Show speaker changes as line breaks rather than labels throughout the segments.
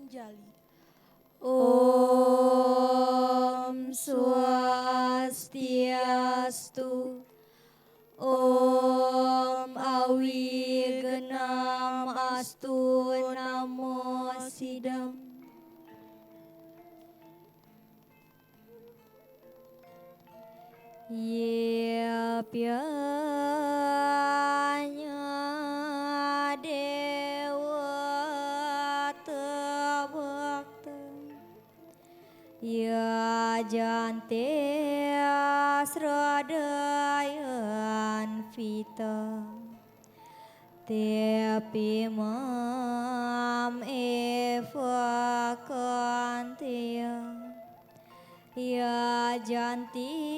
menjali.
Om Swastiastu. Om Awi Genam Astu Namo Sidam. Yapyanya Dewa Tebakta Ya Jante Sradayan Vita Tepi Mam Eva Kantia Ya Janti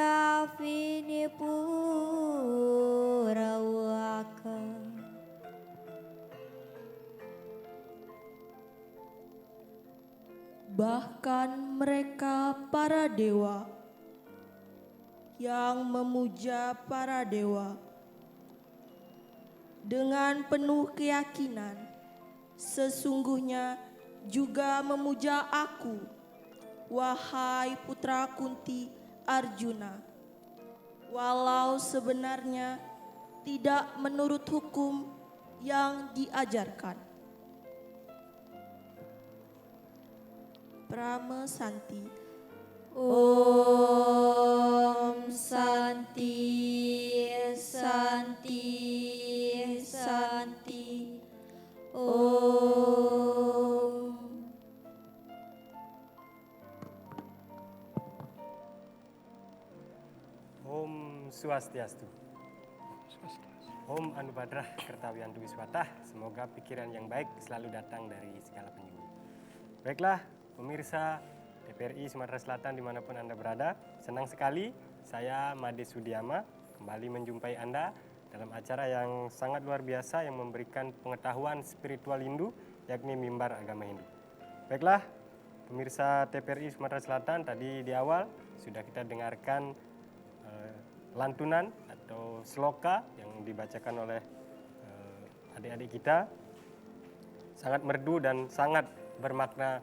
Afini Purawaka.
Bahkan mereka para dewa yang memuja para dewa dengan penuh keyakinan sesungguhnya juga memuja aku, wahai putra Kunti Arjuna, walau sebenarnya tidak menurut hukum yang diajarkan. Prama Santi.
Om Santi Santi Santi. Om.
Om Swastiastu. Om Anubadrah Kertawiantu Wiswatah. Semoga pikiran yang baik selalu datang dari segala penjuru. Baiklah pemirsa TPRI Sumatera Selatan dimanapun Anda berada. Senang sekali saya Made Sudiama kembali menjumpai Anda dalam acara yang sangat luar biasa yang memberikan pengetahuan spiritual Hindu, yakni Mimbar Agama Hindu. Baiklah pemirsa TPRI Sumatera Selatan, tadi di awal sudah kita dengarkan lantunan atau sloka yang dibacakan oleh adik-adik kita. Sangat merdu dan sangat bermakna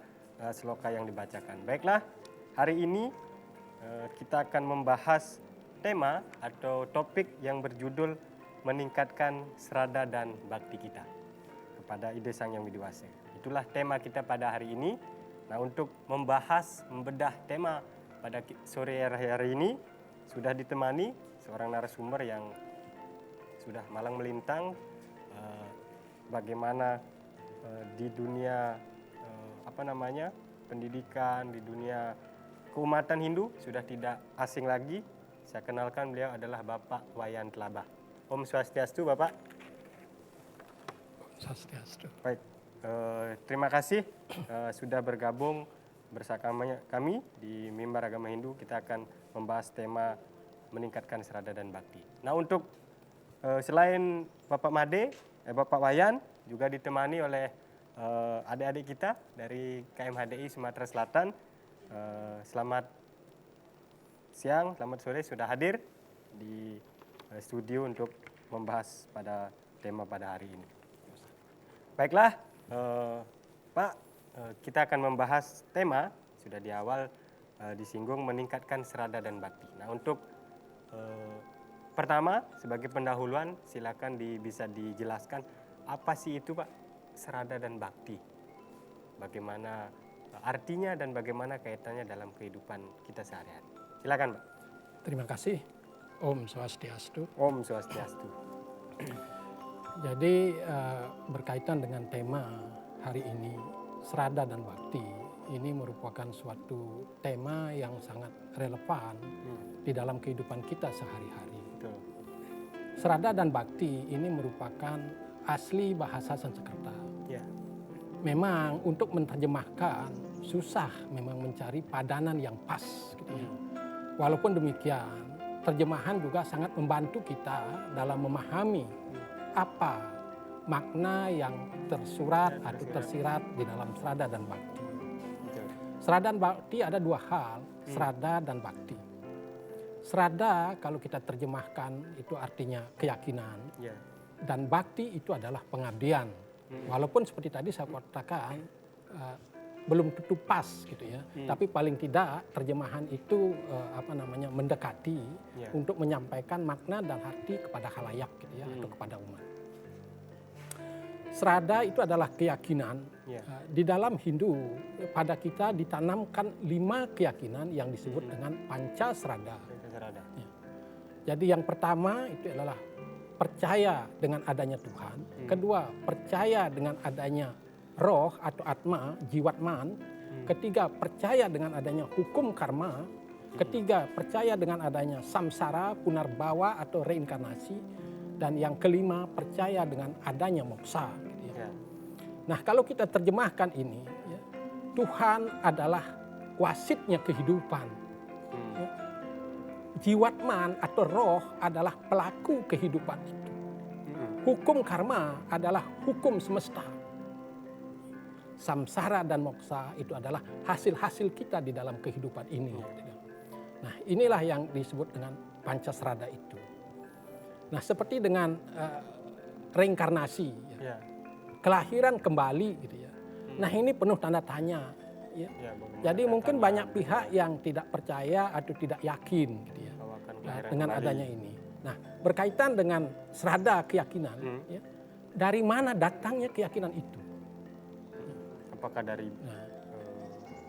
sloka yang dibacakan. Baiklah, hari ini kita akan membahas tema atau topik yang berjudul meningkatkan serada dan bakti kita kepada Ide Sang Yang Widiwasa. Itulah tema kita pada hari ini. Nah, untuk membahas, membedah tema pada sore hari ini sudah ditemani seorang narasumber yang sudah malang melintang bagaimana di dunia pendidikan, di dunia keumatan Hindu sudah tidak asing lagi. Saya kenalkan beliau adalah Bapak Wayan Telabah. Om Swastiastu Bapak.
Om Swastiastu.
Baik, terima kasih sudah bergabung bersama kami di Mimbar Agama Hindu. Kita akan membahas tema meningkatkan serada dan bakti. Nah, untuk selain Bapak Made, Bapak Wayan juga ditemani oleh adik-adik kita dari KMHDI Sumatera Selatan. Selamat siang, selamat sore sudah hadir di studio untuk membahas pada tema pada hari ini. Baiklah, Pak, kita akan membahas tema sudah di awal disinggung meningkatkan serada dan bakti. Nah, untuk pertama sebagai pendahuluan silakan bisa dijelaskan apa sih itu Pak serada dan bakti, bagaimana artinya dan bagaimana kaitannya dalam kehidupan kita sehari-hari. Silakan Pak.
Terima kasih. Om Swastiastu.
Om Swastiastu.
Jadi berkaitan dengan tema hari ini, serada dan bakti, ini merupakan suatu tema yang sangat relevan di dalam kehidupan kita sehari-hari.
Betul.
Serada dan bakti ini merupakan asli bahasa Sanskerta.
Ya.
Memang untuk menerjemahkan susah, memang mencari padanan yang pas gitu ya. Walaupun demikian, terjemahan juga sangat membantu kita dalam memahami apa makna yang tersurat atau tersirat di dalam serada dan bakti. Serada dan bakti ada dua hal, serada dan bakti. Serada kalau kita terjemahkan itu artinya keyakinan, dan bakti itu adalah pengabdian. Walaupun seperti tadi saya katakan belum tentu pas gitu ya. Tapi paling tidak terjemahan itu mendekati untuk menyampaikan makna dan arti kepada khalayak gitu ya, atau kepada umat. Srada itu adalah keyakinan. Di dalam Hindu pada kita ditanamkan 5 keyakinan yang disebut dengan panca srada. Ya. Jadi yang pertama itu adalah percaya dengan adanya Tuhan. Kedua, percaya dengan adanya roh atau atma, jiwatman. Ketiga, percaya dengan adanya hukum karma. Ketiga, percaya dengan adanya samsara, punarbawa atau reinkarnasi. Dan yang kelima, percaya dengan adanya moksa. Gitu ya. Nah, kalau kita terjemahkan ini, ya, Tuhan adalah wasitnya kehidupan. Ya. Jiwatman atau roh adalah pelaku kehidupan itu. Hukum karma adalah hukum semesta. Samsara dan moksa itu adalah hasil-hasil kita di dalam kehidupan ini. Nah, inilah yang disebut dengan pancasrada itu. Nah, seperti dengan reinkarnasi, ya. Kelahiran kembali, gitu ya. Nah, ini penuh tanda tanya. Ya. Jadi mungkin banyak pihak yang tidak percaya atau tidak yakin, gitu ya, dengan adanya ini. Nah, berkaitan dengan srada keyakinan, ya, dari mana datangnya keyakinan itu?
Apakah dari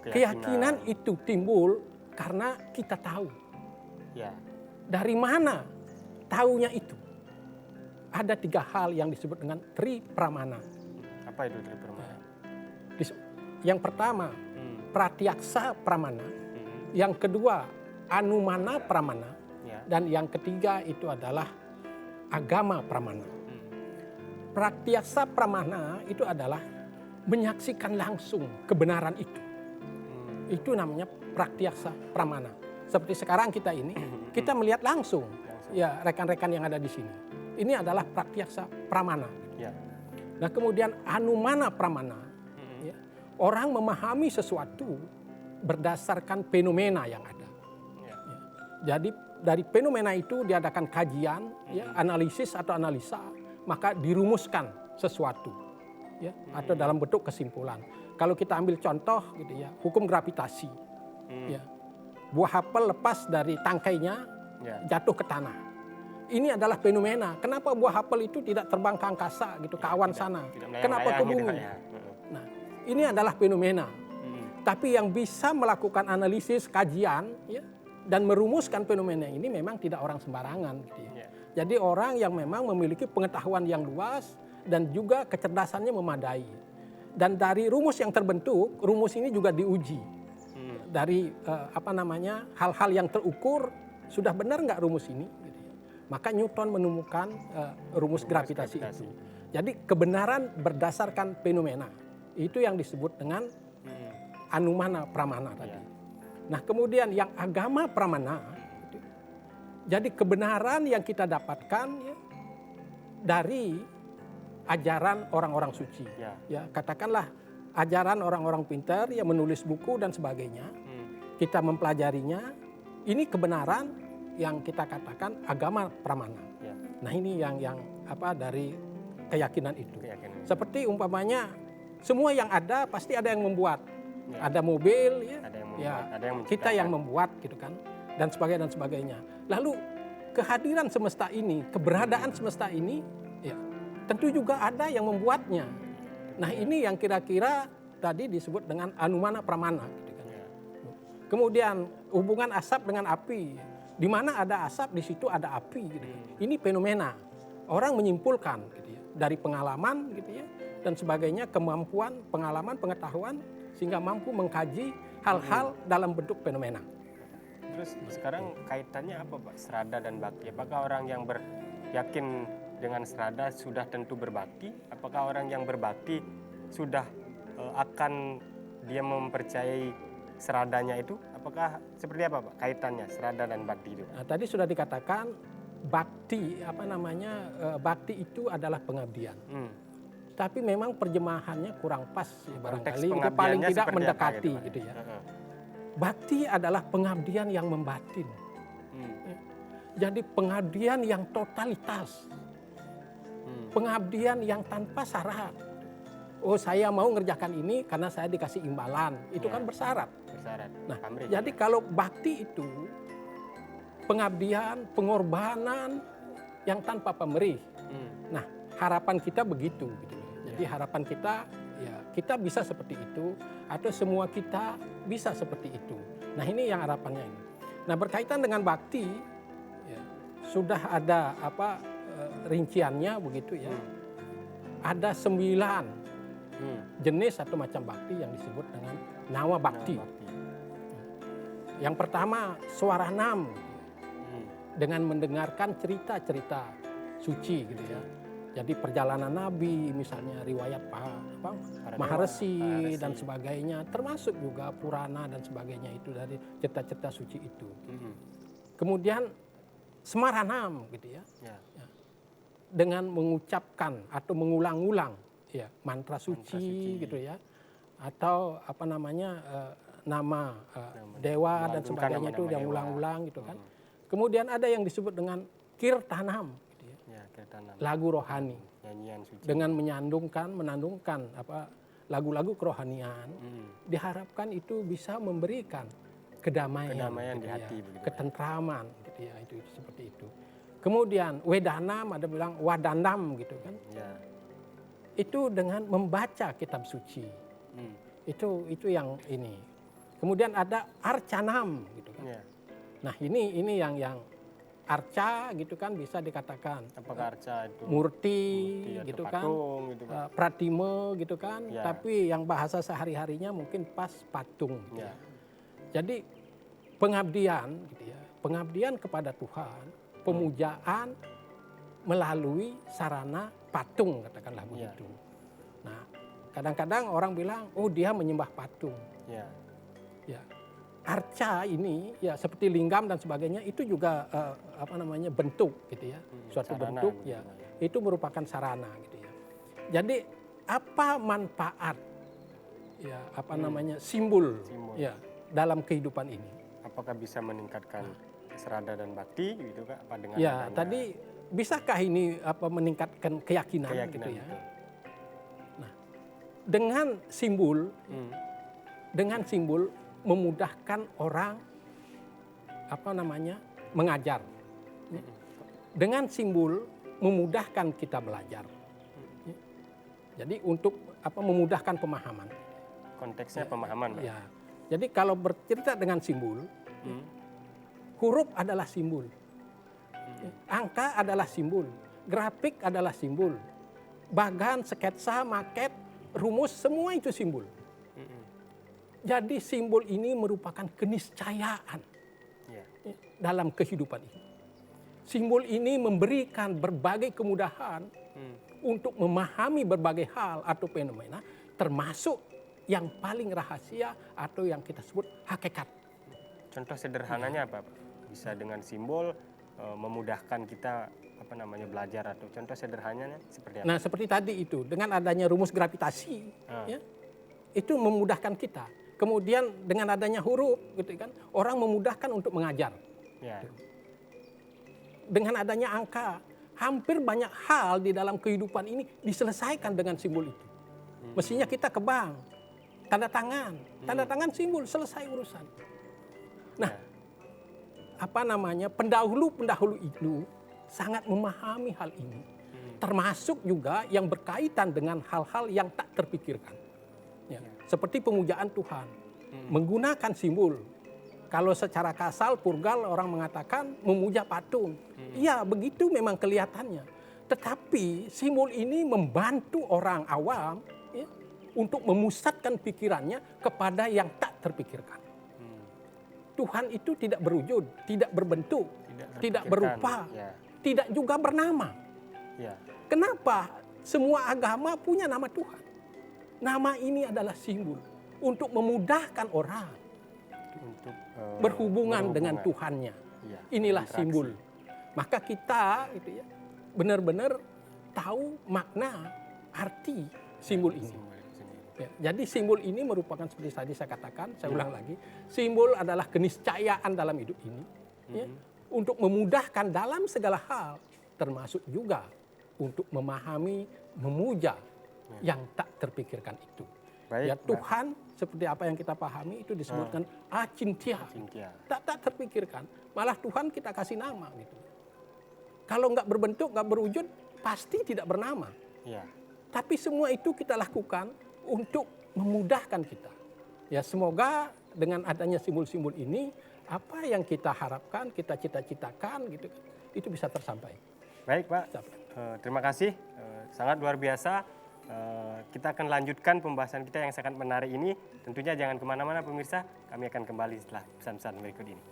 keyakinan itu timbul karena kita tahu.
Ya. Dari
mana taunya itu? Ada 3 hal yang disebut dengan tri pramana.
Apa itu tri pramana?
Yang pertama, pratyaksa pramana. Yang kedua, anumana pramana. Dan yang ketiga itu adalah agama pramana. Pratyaksa pramana itu adalah menyaksikan langsung kebenaran itu. Itu namanya pratyaksa pramana. Seperti sekarang kita ini, kita melihat langsung ya rekan-rekan yang ada di sini. Ini adalah pratyaksa pramana. Ya. Nah, kemudian anumana pramana. Ya, orang memahami sesuatu berdasarkan fenomena yang ada. Ya. Jadi dari fenomena itu diadakan kajian, ya, analisis atau analisa, maka dirumuskan sesuatu. Ya, atau dalam bentuk kesimpulan. Kalau kita ambil contoh gitu ya, hukum gravitasi. Ya. Buah apel lepas dari tangkainya, jatuh ke tanah. Ini adalah fenomena. Kenapa buah apel itu tidak terbang ke angkasa gitu, ke awan sana? Kenapa ke bumi? Nah, ini adalah fenomena. Tapi yang bisa melakukan analisis, kajian, ya, dan merumuskan fenomena ini memang tidak orang sembarangan gitu ya. Jadi orang yang memang memiliki pengetahuan yang luas dan juga kecerdasannya memadai. Dan dari rumus yang terbentuk, rumus ini juga diuji. Dari hal-hal yang terukur, sudah benar nggak rumus ini? Gitu ya. Maka Newton menemukan rumus gravitasi itu. Jadi kebenaran berdasarkan fenomena. Itu yang disebut dengan anumana pramana tadi. Nah, kemudian yang agama pramana, jadi kebenaran yang kita dapatkan ya, dari ajaran orang-orang suci. Ya, katakanlah ajaran orang-orang pintar yang menulis buku dan sebagainya. Kita mempelajarinya. Ini kebenaran yang kita katakan agama pramana. Nah, ini yang dari keyakinan itu. Seperti umpamanya semua yang ada pasti ada yang membuat. Ada mobil, ya, ada yang kita yang membuat gitu kan, dan sebagainya. Lalu kehadiran semesta ini, keberadaan semesta ini, ya, tentu juga ada yang membuatnya. Nah, ini yang kira-kira tadi disebut dengan anumana pramana. Gitu kan. Kemudian hubungan asap dengan api, di mana ada asap di situ ada api. Gitu. Ini fenomena. Orang menyimpulkan gitu ya, dari pengalaman gitu ya, dan sebagainya, kemampuan, pengalaman, pengetahuan, sehingga mampu mengkaji hal-hal dalam bentuk fenomena.
Terus sekarang kaitannya apa, Pak? Srada dan bakti. Apakah orang yang beryakin dengan srada sudah tentu berbakti? Apakah orang yang berbakti sudah akan dia mempercayai seradanya itu? Apakah seperti apa, Pak? Kaitannya srada dan bakti itu?
Nah, tadi sudah dikatakan bakti, bakti itu adalah pengabdian. Tapi memang terjemahannya kurang pas ya, barangkali itu paling tidak mendekati gitu ya. Bakti adalah pengabdian yang membatin. Jadi pengabdian yang totalitas. Pengabdian yang tanpa syarat. oh saya mau ngerjakan ini karena saya dikasih imbalan. Itu
Ya.
kan bersyarat.
Bersyarat.
Nah,
Pamrih.
jadi kalau bakti itu pengabdian, pengorbanan yang tanpa pamrih. Nah, harapan kita begitu. Gitu. Jadi harapan kita, ya kita bisa seperti itu, atau semua kita bisa seperti itu. Nah, ini yang harapannya ini. Nah, berkaitan dengan bakti, ya, sudah ada rinciannya begitu ya. Ada 9 jenis atau macam bakti yang disebut dengan nawa bakti. Yang pertama, swaranam, dengan mendengarkan cerita-cerita suci gitu ya. Jadi perjalanan Nabi, misalnya riwayat Maharesi dan sebagainya, termasuk juga Purana dan sebagainya itu dari cerita-cerita suci itu. Kemudian smaranam gitu ya. Ya. Dengan mengucapkan atau mengulang-ulang ya mantra suci gitu ya. Atau nama dewa dan sebagainya itu yang ulang-ulang gitu kan. Kemudian ada yang disebut dengan kirtanam gitu ya. Lagu rohani.
Nyanyian suci.
Dengan menandungkan lagu-lagu kerohanian, diharapkan itu bisa memberikan kedamaian gitu
di hati,
ya, ketentraman gitu ya, itu seperti itu. Kemudian wedanam, ada bilang wadanam gitu kan.
Ya.
Itu dengan membaca kitab suci. Itu yang ini. Kemudian ada arcanam gitu kan.
Ya.
Nah, ini yang arca gitu kan bisa dikatakan.
Apakah arca itu
Murti gitu kan.
patung, gitu kan.
Pratime gitu kan.
Ya.
Tapi yang bahasa sehari-harinya mungkin pas patung. Gitu
Ya.
ya. Jadi pengabdian gitu ya. Pengabdian kepada Tuhan, pemujaan melalui sarana patung katakanlah begitu. Nah, kadang-kadang orang bilang, oh dia menyembah patung.
Ya.
Ya. Arca ini ya seperti linggam dan sebagainya itu juga bentuk gitu ya. Suatu
sarana
bentuk
gitu
ya. Itu merupakan sarana gitu ya. Jadi apa manfaat ya simbol ya dalam kehidupan ini?
Apakah bisa meningkatkan serada dan bakti gitu Kak? Apa dengan
Ya,
adanya
tadi bisakah ini meningkatkan keyakinan gitu ya?
itu?
Nah, dengan simbol memudahkan orang mengajar. Dengan simbol memudahkan kita belajar. Jadi untuk memudahkan pemahaman.
Konteksnya pemahaman, Pak.
Ya. Jadi kalau bercerita dengan simbol, huruf adalah simbol. Angka adalah simbol, grafik adalah simbol. Bahkan sketsa, maket, rumus semua itu simbol. Jadi simbol ini merupakan keniscayaan dalam kehidupan ini. Simbol ini memberikan berbagai kemudahan untuk memahami berbagai hal atau fenomena, termasuk yang paling rahasia atau yang kita sebut hakikat.
Contoh sederhananya apa, Pak? Bisa dengan simbol memudahkan kita belajar, atau contoh sederhananya seperti apa?
Nah, seperti tadi itu dengan adanya rumus gravitasi ya, itu memudahkan kita. Kemudian dengan adanya huruf gitu kan, orang memudahkan untuk mengajar.
Ya.
Dengan adanya angka, hampir banyak hal di dalam kehidupan ini diselesaikan dengan simbol itu. Mestinya kita ke bank, tanda tangan simbol, selesai urusan. Nah, pendahulu itu sangat memahami hal ini. Termasuk juga yang berkaitan dengan hal-hal yang tak terpikirkan. Ya, seperti pemujaan Tuhan, menggunakan simbol. Kalau secara kasar, purgal orang mengatakan memuja patung. Iya, begitu memang kelihatannya. Tetapi simbol ini membantu orang awam ya, untuk memusatkan pikirannya kepada yang tak terpikirkan. Tuhan itu tidak berwujud, tidak berbentuk, tidak berupa, tidak juga bernama.
Ya.
Kenapa? Semua agama punya nama Tuhan. Nama ini adalah simbol untuk memudahkan orang
Untuk
berhubungan dengan Tuhannya.
Ya,
Inilah
interaksi.
simbol. Maka kita gitu ya, benar-benar tahu makna arti simbol ini. Ya, jadi simbol ini merupakan seperti tadi saya katakan, saya ulang lagi, simbol adalah keniscayaan dalam hidup ini ya, untuk memudahkan dalam segala hal, termasuk juga untuk memahami, memuja yang tak terpikirkan itu.
Baik,
Ya Tuhan seperti apa yang kita pahami itu disebutkan acintia.
Cintia.
Tak terpikirkan. Malah Tuhan kita kasih nama gitu. Kalau nggak berbentuk, nggak berwujud, pasti tidak bernama.
Ya.
Tapi semua itu kita lakukan untuk memudahkan kita. Ya semoga dengan adanya simbol-simbol ini, apa yang kita harapkan, kita cita-citakan gitu, itu bisa tersampai.
Baik Pak, terima kasih. Sangat luar biasa. Kita akan lanjutkan pembahasan kita yang sangat menarik ini. Tentunya jangan kemana-mana pemirsa, kami akan kembali setelah pesan-pesan berikut ini.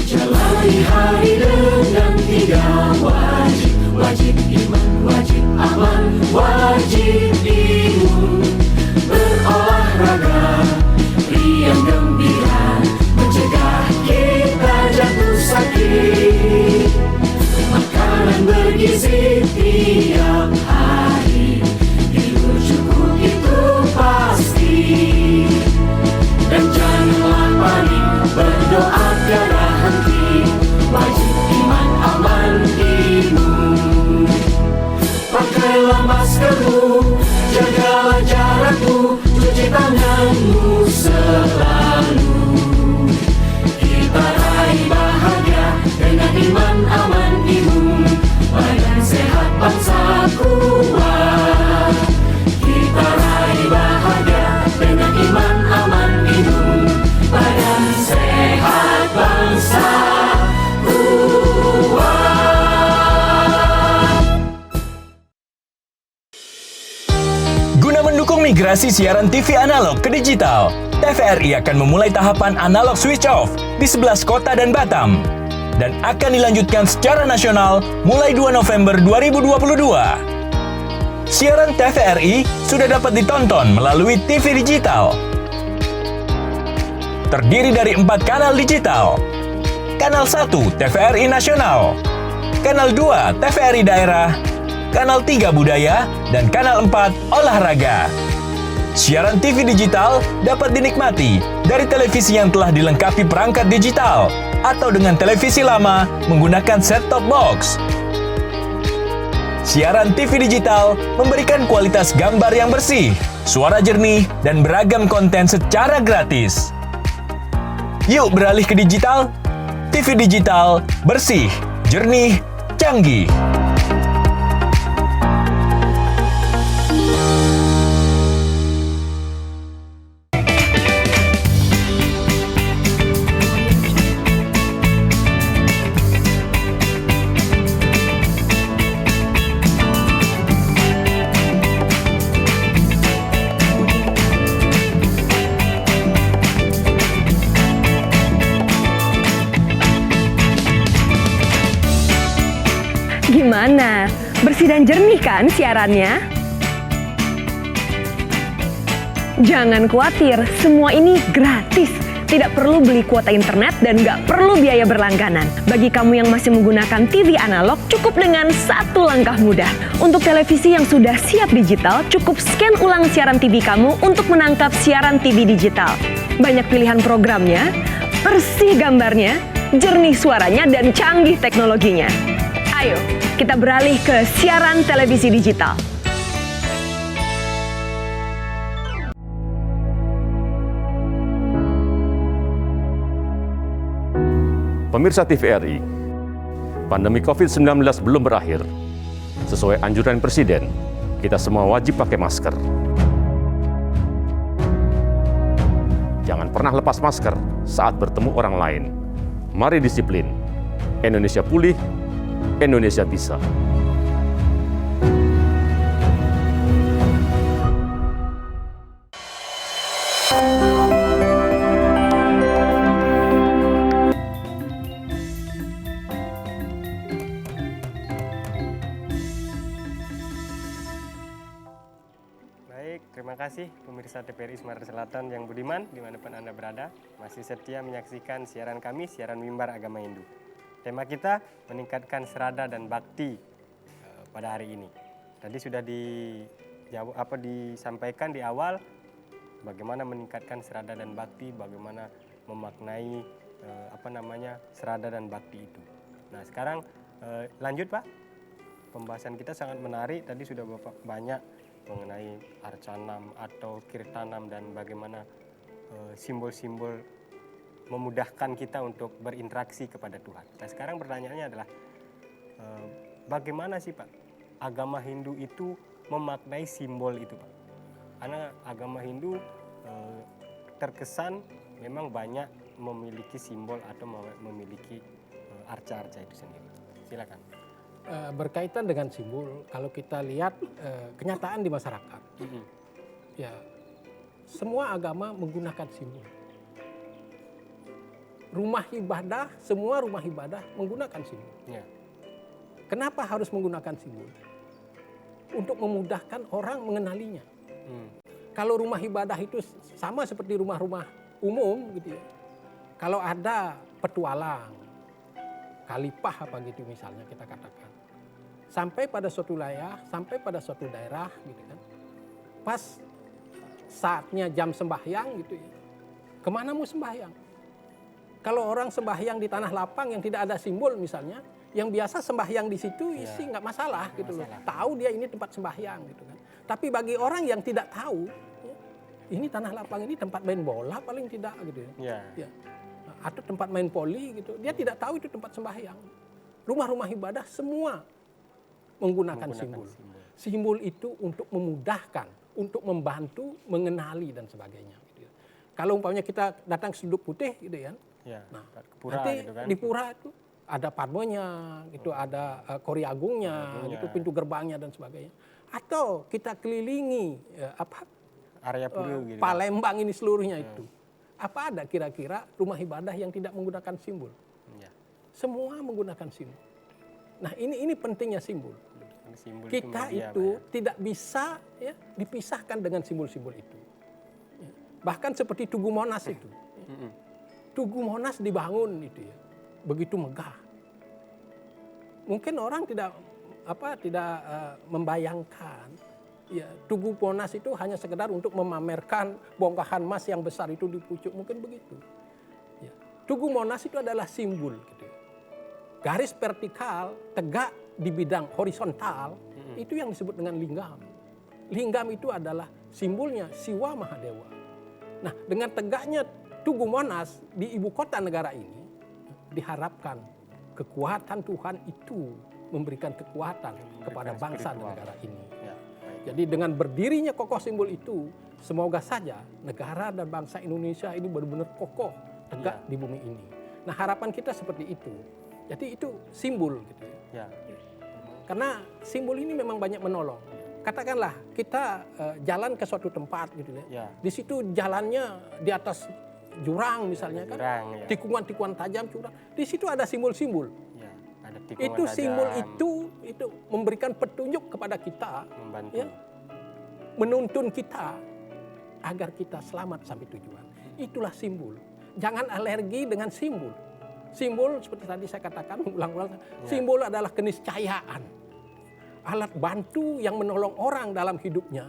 Jalani hari dengan 3 wajib. Wajib iman, wajib aman, wajib imun. Berolahraga, riang gembira, mencegah kita jatuh sakit. Makanan bergizi tiap hari, tidur cukup itu pasti. Dan janganlah panik, berdoa tiada henti. Wajib iman, aman, imun. Pakailah maskermu, jagalah jarakmu, cuci tanganmu selalu. Kita raih bahagia dengan iman, aman, imun. Badan sehat, bangsa kuat. Kita raih bahagia dengan iman, aman, imun. Badan sehat, bangsa kuat.
Guna mendukung migrasi siaran TV analog ke digital, TVRI akan memulai tahapan analog switch off di 11 kota dan Batam dan akan dilanjutkan secara nasional mulai 2 November 2022. Siaran TVRI sudah dapat ditonton melalui TV digital. Terdiri dari 4 kanal digital. Kanal 1 TVRI Nasional, Kanal 2 TVRI Daerah, Kanal 3 Budaya, dan Kanal 4 Olahraga. Siaran TV digital dapat dinikmati dari televisi yang telah dilengkapi perangkat digital atau dengan televisi lama menggunakan set-top box. Siaran TV digital memberikan kualitas gambar yang bersih, suara jernih, dan beragam konten secara gratis. Yuk beralih ke digital. TV digital bersih, jernih, canggih.
Gimana? Bersih dan jernih kan siarannya? Jangan khawatir, semua ini gratis. Tidak perlu beli kuota internet dan nggak perlu biaya berlangganan. Bagi kamu yang masih menggunakan TV analog, cukup dengan satu langkah mudah. Untuk televisi yang sudah siap digital, cukup scan ulang siaran TV kamu untuk menangkap siaran TV digital. Banyak pilihan programnya, bersih gambarnya, jernih suaranya, dan canggih teknologinya. Ayo, kita beralih ke siaran televisi digital.
Pemirsa TVRI, pandemi COVID-19 belum berakhir. Sesuai anjuran Presiden, kita semua wajib pakai masker. Jangan pernah lepas masker saat bertemu orang lain. Mari disiplin. Indonesia pulih, Indonesia bisa.
Baik, terima Terima kasih pemirsa TVRI Sumatera Selatan yang budiman dimanapun Anda berada. Masih setia menyaksikan siaran kami, siaran Mimbar Agama Hindu. Tema kita meningkatkan serada dan bakti pada hari ini. Tadi sudah disampaikan di awal bagaimana meningkatkan serada dan bakti, bagaimana memaknai serada dan bakti itu. Nah sekarang lanjut Pak, pembahasan kita sangat menarik. Tadi sudah Bapak banyak mengenai arcanam atau kirtanam dan bagaimana simbol-simbol memudahkan kita untuk berinteraksi kepada Tuhan. Nah sekarang pertanyaannya adalah bagaimana sih Pak agama Hindu itu memaknai simbol itu Pak? Karena agama Hindu terkesan memang banyak memiliki simbol atau memiliki arca-arca itu sendiri. Silakan.
Berkaitan dengan simbol, kalau kita lihat kenyataan di masyarakat, ya semua agama menggunakan simbol. Semua rumah ibadah menggunakan simbol.
Ya.
Kenapa harus menggunakan simbol? Untuk memudahkan orang mengenalinya. Kalau rumah ibadah itu sama seperti rumah-rumah umum, gitu ya. Kalau ada petualang, khalifah apa gitu misalnya kita katakan, sampai pada suatu wilayah, sampai pada suatu daerah gitu kan, pas saatnya jam sembahyang gitu ya, kemana mau sembahyang? Kalau orang sembahyang di tanah lapang yang tidak ada simbol misalnya, yang biasa sembahyang di situ isi nggak masalah gitu loh, tahu dia ini tempat sembahyang gitu kan. Tapi bagi orang yang tidak tahu, ini tanah lapang ini tempat main bola paling tidak gitu ya. Ya. Atau tempat main poli gitu, dia tidak tahu itu tempat sembahyang. Rumah-rumah ibadah semua menggunakan simbol. Simbol itu untuk memudahkan, untuk membantu, mengenali dan sebagainya. Gitu. Kalau umpamanya kita datang ke Suduk Putih gitu ya, nah, nanti gitu kan, di pura itu ada padmonya, gitu, ada Kori Agungnya, gitu, pintu gerbangnya dan sebagainya. Atau kita kelilingi
area pura gitu.
Palembang ini seluruhnya itu. Apa ada kira-kira rumah ibadah yang tidak menggunakan simbol? Semua menggunakan simbol. Nah ini pentingnya simbol. Kita itu tidak bisa ya, dipisahkan dengan simbol-simbol itu. Bahkan seperti Tugu Monas itu. Tugu Monas dibangun itu ya, begitu megah. Mungkin orang tidak membayangkan ya, Tugu Monas itu hanya sekedar untuk memamerkan bongkahan emas yang besar itu di pucuk, mungkin begitu. Ya. Tugu Monas itu adalah simbol gitu. Garis vertikal tegak di bidang horizontal itu yang disebut dengan linggam. Linggam itu adalah simbolnya Siwa Mahadewa. Nah, dengan tegaknya Tugu Monas di ibu kota negara ini, diharapkan kekuatan Tuhan itu memberikan kekuatan kepada bangsa dan negara ini. Jadi dengan berdirinya kokoh simbol itu, semoga saja negara dan bangsa Indonesia ini benar-benar kokoh, tegak di bumi ini. Nah harapan kita seperti itu. Jadi itu simbol gitu ya. Karena simbol ini memang banyak menolong. Katakanlah kita jalan ke suatu tempat gitu ya. Di situ jalannya di atas jurang misalnya kan. Tikungan-tikungan tajam jurang. Di situ ada simbol-simbol. Itu simbol itu memberikan petunjuk kepada kita, ya, menuntun kita agar kita selamat sampai tujuan. Itulah simbol. Jangan alergi dengan simbol. Simbol seperti tadi saya katakan ulang-ulang, simbol adalah keniscayaan, alat bantu yang menolong orang dalam hidupnya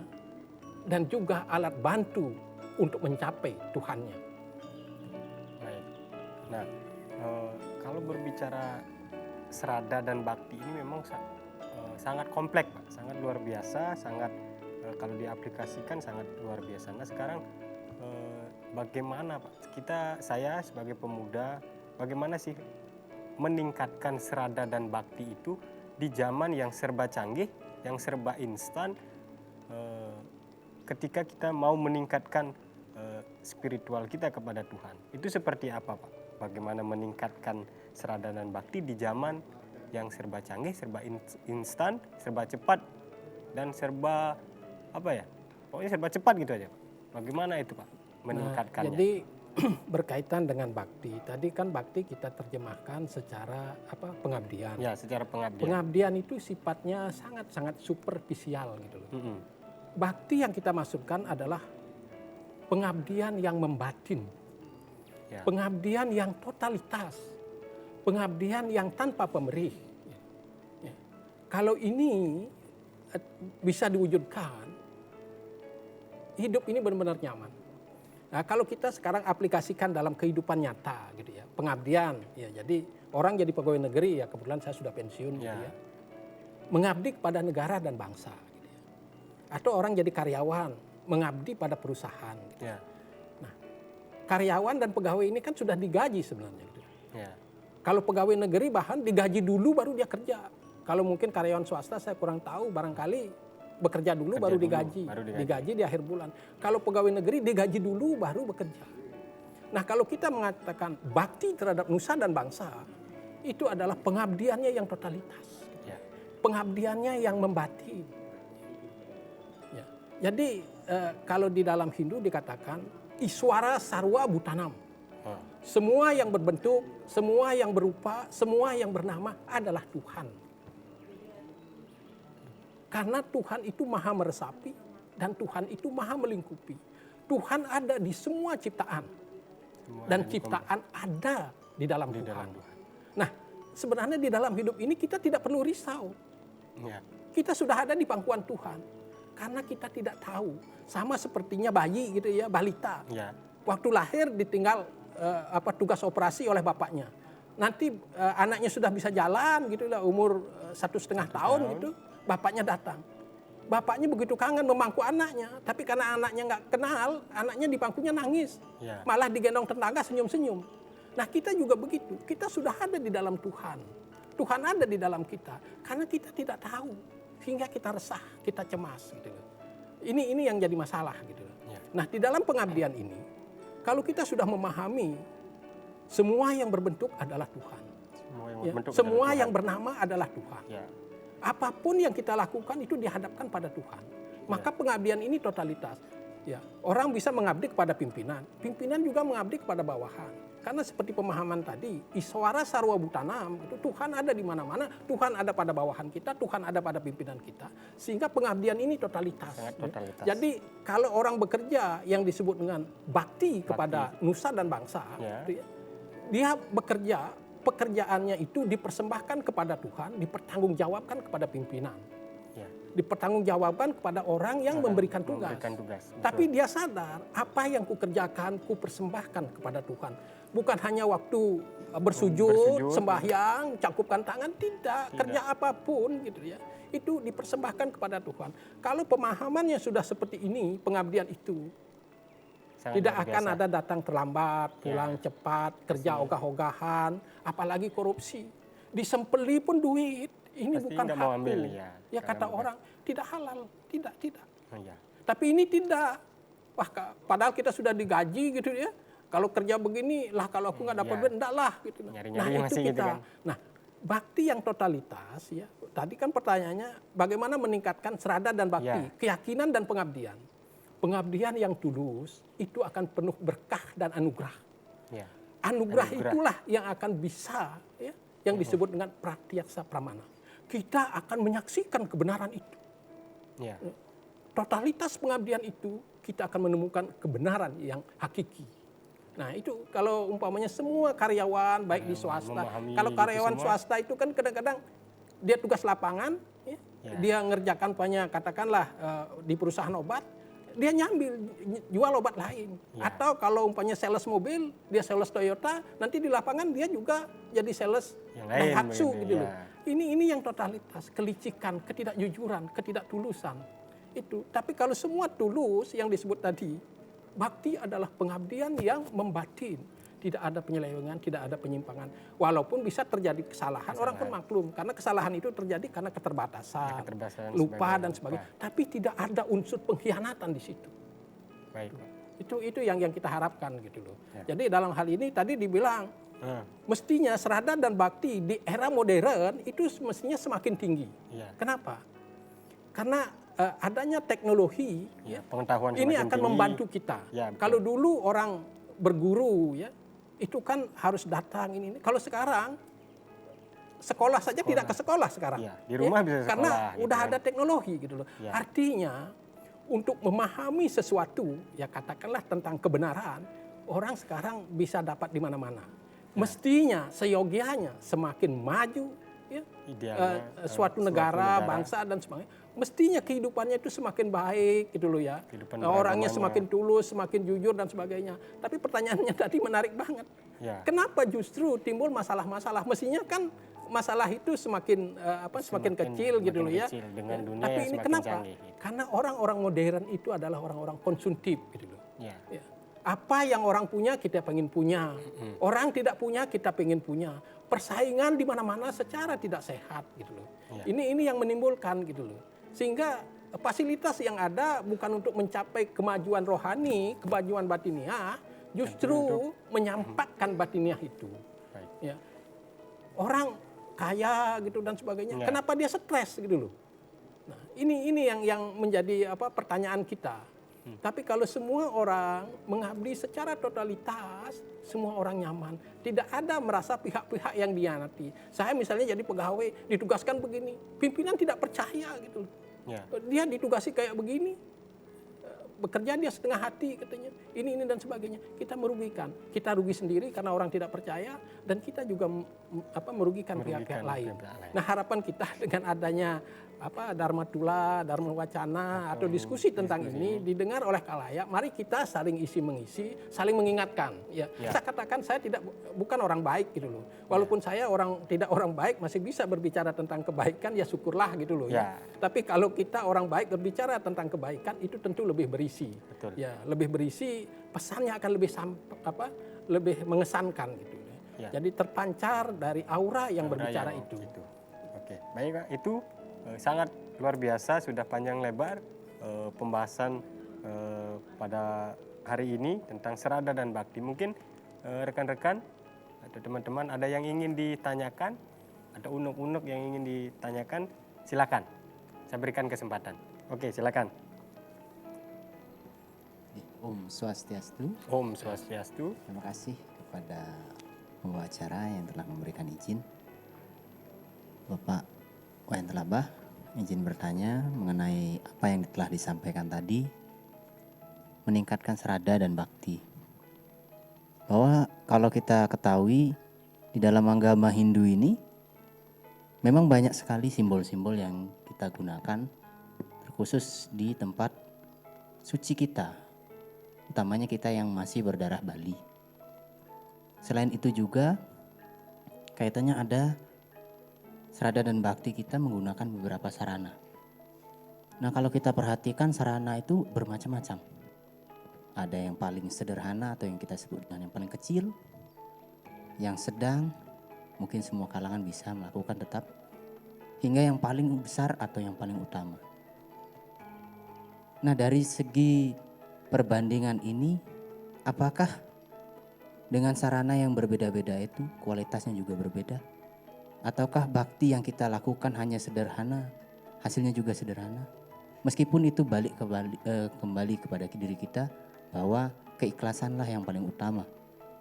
dan juga alat bantu untuk mencapai Tuhannya.
Baik. Nah, kalau berbicara serada dan bakti ini memang sangat kompleks, Pak. Sangat luar biasa, sangat kalau diaplikasikan sangat luar biasa. Nah sekarang bagaimana Pak? Saya sebagai pemuda, bagaimana sih meningkatkan serada dan bakti itu di zaman yang serba canggih, yang serba instan, ketika kita mau meningkatkan spiritual kita kepada Tuhan. Itu seperti apa Pak? Bagaimana meningkatkan serada dan bakti di zaman yang serba canggih, serba instan, serba cepat, dan serba pokoknya serba cepat gitu aja Pak. Bagaimana itu Pak meningkatkannya?
Jadi berkaitan dengan bakti, tadi kan bakti kita terjemahkan secara pengabdian.
Ya, secara pengabdian.
Pengabdian itu sifatnya sangat-sangat superficial gitu loh. bakti yang kita maksudkan adalah pengabdian yang membatin, pengabdian yang totalitas, pengabdian yang tanpa pamrih. Ya. Kalau ini bisa diwujudkan, hidup ini benar-benar nyaman. Nah, kalau kita sekarang aplikasikan dalam kehidupan nyata, gitu ya, pengabdian, ya, jadi orang jadi pegawai negeri, ya kebetulan saya sudah pensiun, gitu ya, mengabdi kepada negara dan bangsa, gitu ya. Atau orang jadi karyawan, mengabdi pada perusahaan. Gitu. Nah, karyawan dan pegawai ini kan sudah digaji sebenarnya. Gitu. Kalau pegawai negeri bahkan digaji dulu baru dia kerja. Kalau mungkin karyawan swasta saya kurang tahu, barangkali bekerja dulu baru digaji. Digaji di akhir bulan. Kalau pegawai negeri digaji dulu baru bekerja. Nah, kalau kita mengatakan bakti terhadap nusa dan bangsa, itu adalah pengabdiannya yang totalitas. Pengabdiannya yang membatin. Ya. Jadi kalau di dalam Hindu dikatakan Iswara Sarwa Bhutanam. Semua yang berbentuk, semua yang berupa, semua yang bernama adalah Tuhan. Karena Tuhan itu maha meresapi dan Tuhan itu maha melingkupi. Tuhan ada di semua ciptaan. Dan ciptaan ada di dalam Tuhan. Nah, sebenarnya di dalam hidup ini kita tidak perlu risau. Kita sudah ada di pangkuan Tuhan. Karena kita tidak tahu. Sama sepertinya bayi gitu ya, balita. Waktu lahir ditinggal tugas operasi oleh bapaknya. Nanti anaknya sudah bisa jalan gitu lah, umur 1,5 tahun gitu. Bapaknya datang. Bapaknya begitu kangen memangku anaknya. Tapi karena anaknya nggak kenal, anaknya di pangkunya nangis. Malah digendong tetangga senyum-senyum. Nah, kita juga begitu. Kita sudah ada di dalam Tuhan. Tuhan ada di dalam kita. Karena kita tidak tahu. Sehingga kita resah, kita cemas. Gitu. Ini yang jadi masalah. Gitu. Nah, di dalam pengabdian ini, kalau kita sudah memahami semua yang berbentuk adalah Tuhan. Semua yang bernama adalah Tuhan. Apapun yang kita lakukan itu dihadapkan pada Tuhan. Maka pengabdian ini totalitas. Ya, orang bisa mengabdi kepada pimpinan. Pimpinan juga mengabdi kepada bawahan. Karena seperti pemahaman tadi, Iswara Sarwa Bhutanam, itu Tuhan ada di mana-mana. Tuhan ada pada bawahan kita, Tuhan ada pada pimpinan kita. Sehingga pengabdian ini totalitas. Jadi kalau orang bekerja yang disebut dengan bakti kepada nusa dan bangsa, dia bekerja, pekerjaannya itu dipersembahkan kepada Tuhan, dipertanggungjawabkan kepada pimpinan. Dipertanggungjawabkan kepada orang yang memberikan tugas. Tapi dia sadar, apa yang kukerjakan, kupersembahkan kepada Tuhan. Bukan hanya waktu bersujud, sembahyang, cakupkan tangan, tidak. Kerja apapun gitu ya, itu dipersembahkan kepada Tuhan. Kalau pemahamannya sudah seperti ini, pengabdian itu tidak akan ada datang terlambat, pulang cepat, kerja ogah-ogahan, apalagi korupsi. Disempeli pun duit, ini pasti bukan hakku. Ya kata orang, tidak halal, tidak. Tapi ini tidak. Wah, padahal kita sudah digaji gitu ya. Kalau kerja begini, lah kalau aku nggak dapat duit, enggak lah. Gitu. Nah itu kita. Gitu kan? Nah, bakti yang totalitas ya. Tadi kan pertanyaannya, bagaimana meningkatkan serada dan bakti, keyakinan dan pengabdian. Pengabdian yang tulus itu akan penuh berkah dan anugerah. Anugerah itulah yang akan bisa, ya, yang disebut dengan pratyaksa pramana. Kita akan menyaksikan kebenaran itu. Totalitas pengabdian itu, kita akan menemukan kebenaran yang hakiki. Nah itu kalau umpamanya semua karyawan, baik di swasta. Kalau karyawan swasta itu kan kadang-kadang dia tugas lapangan, dia ngerjakan katakanlah di perusahaan obat, dia nyambil jual obat lain. Atau kalau umpamanya sales mobil, dia sales Toyota, nanti di lapangan dia juga jadi sales Daihatsu gitu loh. Ini yang totalitas, kelicikan, ketidakjujuran, ketidaktulusan. Itu. Tapi kalau semua tulus yang disebut tadi, bakti adalah pengabdian yang membatin. Tidak ada penyelewengan, tidak ada penyimpangan. Walaupun bisa terjadi kesalahan, orang pun maklum. Karena kesalahan itu terjadi karena keterbatasan lupa dan sebagainya. Tapi tidak ada unsur pengkhianatan di situ.
Baik.
Itu yang kita harapkan gitu loh. Jadi dalam hal ini tadi dibilang, mestinya serada dan bakti di era modern itu mestinya semakin tinggi. Kenapa? Karena adanya teknologi,
pengetahuan
ini akan membantu kita. Kalau dulu orang berguru, ya, itu kan harus datang ini. Kalau sekarang sekolah saja tidak ke sekolah sekarang.
Di rumah bisa sekolah.
Karena udah ada teknologi gitu loh. Artinya untuk memahami sesuatu, ya katakanlah tentang kebenaran, orang sekarang bisa dapat di mana-mana. Mestinya, seyogianya, semakin maju ya, suatu negara, bangsa dan sebagainya, mestinya kehidupannya itu semakin baik gitu loh ya. Orangnya semakin tulus, semakin jujur dan sebagainya. Tapi pertanyaannya tadi menarik banget. Ya. Kenapa justru timbul masalah-masalah? Mestinya kan masalah itu semakin kecil gitu loh ya.
Dengan dunia
tapi
yang
ini
semakin
kenapa?
canggih.
Karena orang-orang modern itu adalah orang-orang konsumtif gitu loh. Ya. Apa yang orang punya kita pengen punya. Orang tidak punya kita pengen punya. Persaingan di mana-mana secara tidak sehat gitu loh. Ya. Ini yang menimbulkan gitu loh. Sehingga fasilitas yang ada bukan untuk mencapai kemajuan rohani, kemajuan batiniah, justru menyampaikan batiniah itu. Ya. Orang kaya gitu dan sebagainya. Ya. Kenapa dia stres gitu loh? Nah, ini yang menjadi pertanyaan kita. Tapi kalau semua orang mengabdi secara totalitas, semua orang nyaman. Tidak ada merasa pihak-pihak yang dihianati. Saya misalnya jadi pegawai, ditugaskan begini. Pimpinan tidak percaya gitu. Ya. Dia ditugasi kayak begini. Bekerja dia setengah hati katanya. Ini dan sebagainya. Kita merugikan. Kita rugi sendiri karena orang tidak percaya. Dan kita juga merugikan pihak-pihak lain. Nah harapan kita dengan adanya Dharma Tula, Dharma Wacana atau diskusi tentang ini didengar oleh khalayak, mari kita saling isi mengisi, saling mengingatkan. Ya. Saya katakan saya bukan orang baik gitu loh. Walaupun saya tidak orang baik masih bisa berbicara tentang kebaikan ya syukurlah gitu loh. Ya. Tapi kalau kita orang baik berbicara tentang kebaikan itu tentu lebih berisi. Betul. Ya, lebih berisi, pesannya akan lebih mengesankan gitu. Ya. Jadi terpancar dari aura yang berbicara itu.
Oke, baik Pak, itu sangat luar biasa, sudah panjang lebar pembahasan pada hari ini tentang serada dan bakti. Mungkin rekan-rekan atau teman-teman ada yang ingin ditanyakan, ada unek-unek yang ingin ditanyakan, silakan. Saya berikan kesempatan. Oke, silakan.
Om Swastiastu.
Om Swastiastu.
Terima kasih kepada pembawa acara yang telah memberikan izin. Bapak Wayan Telabah, izin bertanya mengenai apa yang telah disampaikan tadi, meningkatkan serada dan bakti. Bahwa kalau kita ketahui di dalam agama Hindu ini memang banyak sekali simbol-simbol yang kita gunakan, terkhusus di tempat suci kita, utamanya kita yang masih berdarah Bali. Selain itu juga kaitannya ada serada dan bakti kita menggunakan beberapa sarana. Nah kalau kita perhatikan sarana itu bermacam-macam. Ada yang paling sederhana atau yang kita sebut dengan yang paling kecil, yang sedang, mungkin semua kalangan bisa melakukan tetap, hingga yang paling besar atau yang paling utama. Nah dari segi perbandingan ini, apakah dengan sarana yang berbeda-beda itu kualitasnya juga berbeda? Ataukah bakti yang kita lakukan hanya sederhana, hasilnya juga sederhana? Meskipun itu kembali kepada diri kita bahwa keikhlasanlah yang paling utama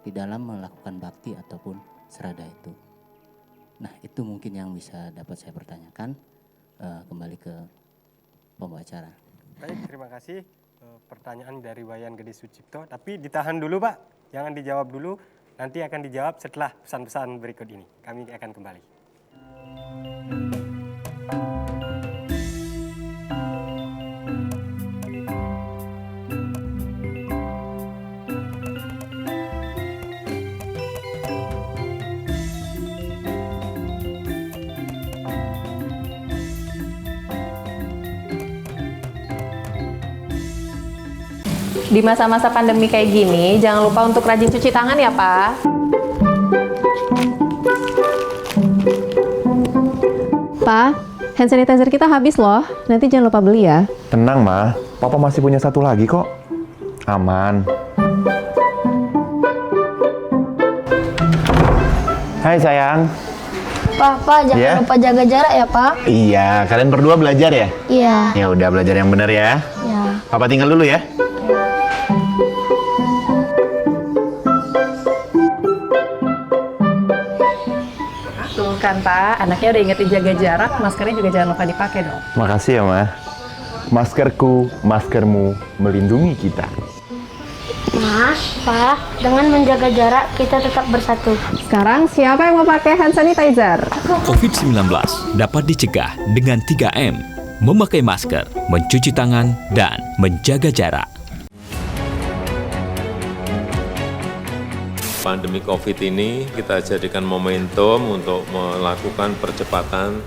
di dalam melakukan bakti ataupun serada itu. Nah itu mungkin yang bisa dapat saya pertanyakan, kembali ke pembawa acara.
Baik, terima kasih pertanyaan dari Wayan Gede Sucipto. Tapi ditahan dulu Pak, jangan dijawab dulu. Nanti akan dijawab setelah pesan-pesan berikut ini. Kami akan kembali.
Di masa-masa pandemi kayak gini, jangan lupa untuk rajin cuci tangan ya, Pak. Pak, hand sanitizer kita habis loh. Nanti jangan lupa beli ya.
Tenang, Ma. Papa masih punya satu lagi kok. Aman. Hai, sayang.
Papa, jangan lupa jaga jarak ya, Pak.
Iya, kalian berdua belajar ya?
Iya.
Ya udah, belajar yang benar ya.
Iya.
Papa tinggal dulu ya.
Tuh kan Pak, anaknya udah ingetin jaga jarak, maskernya juga jangan lupa dipakai dong.
Makasih ya, Ma. Maskerku, maskermu melindungi kita.
Mas, Pak, dengan menjaga jarak kita tetap bersatu.
Sekarang siapa yang mau pakai hand sanitizer?
COVID-19 dapat dicegah dengan 3M, memakai masker, mencuci tangan, dan menjaga jarak.
Pandemi COVID ini kita jadikan momentum untuk melakukan percepatan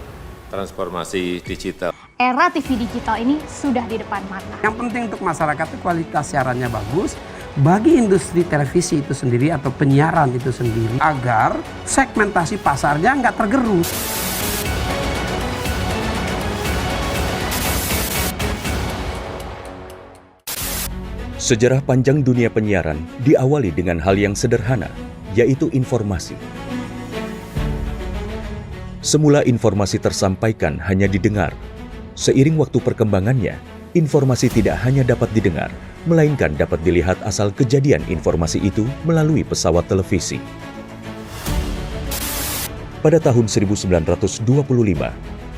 transformasi digital.
Era TV digital ini sudah di depan mata.
Yang penting untuk masyarakat itu kualitas siarannya bagus, bagi industri televisi itu sendiri atau penyiaran itu sendiri, agar segmentasi pasarnya nggak tergerus.
Sejarah panjang dunia penyiaran diawali dengan hal yang sederhana, yaitu informasi. Semula informasi tersampaikan hanya didengar. Seiring waktu perkembangannya, informasi tidak hanya dapat didengar, melainkan dapat dilihat asal kejadian informasi itu melalui pesawat televisi. Pada tahun 1925,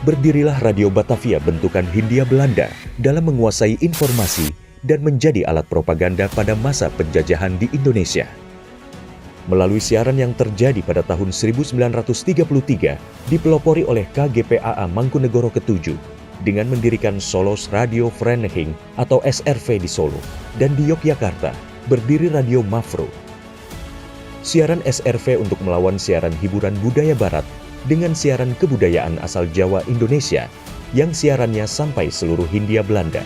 berdirilah Radio Batavia bentukan Hindia Belanda dalam menguasai informasi dan menjadi alat propaganda pada masa penjajahan di Indonesia. Melalui siaran yang terjadi pada tahun 1933, dipelopori oleh KGPAA Mangkunegoro ke-7 dengan mendirikan Solos Radio Vereniging atau SRV di Solo, dan di Yogyakarta berdiri Radio Mafro. Siaran SRV untuk melawan siaran hiburan budaya barat dengan siaran kebudayaan asal Jawa Indonesia yang siarannya sampai seluruh Hindia Belanda.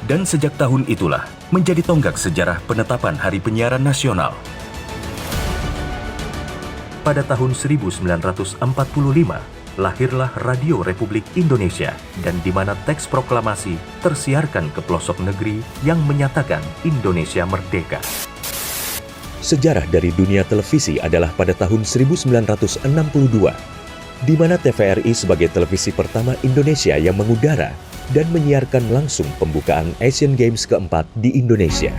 Dan sejak tahun itulah menjadi tonggak sejarah penetapan Hari Penyiaran Nasional. Pada tahun 1945, lahirlah Radio Republik Indonesia, dan di mana teks proklamasi tersiarkan ke pelosok negeri yang menyatakan Indonesia merdeka.
Sejarah dari dunia televisi adalah pada tahun 1962, di mana TVRI sebagai televisi pertama Indonesia yang mengudara dan menyiarkan langsung pembukaan Asian Games keempat di Indonesia.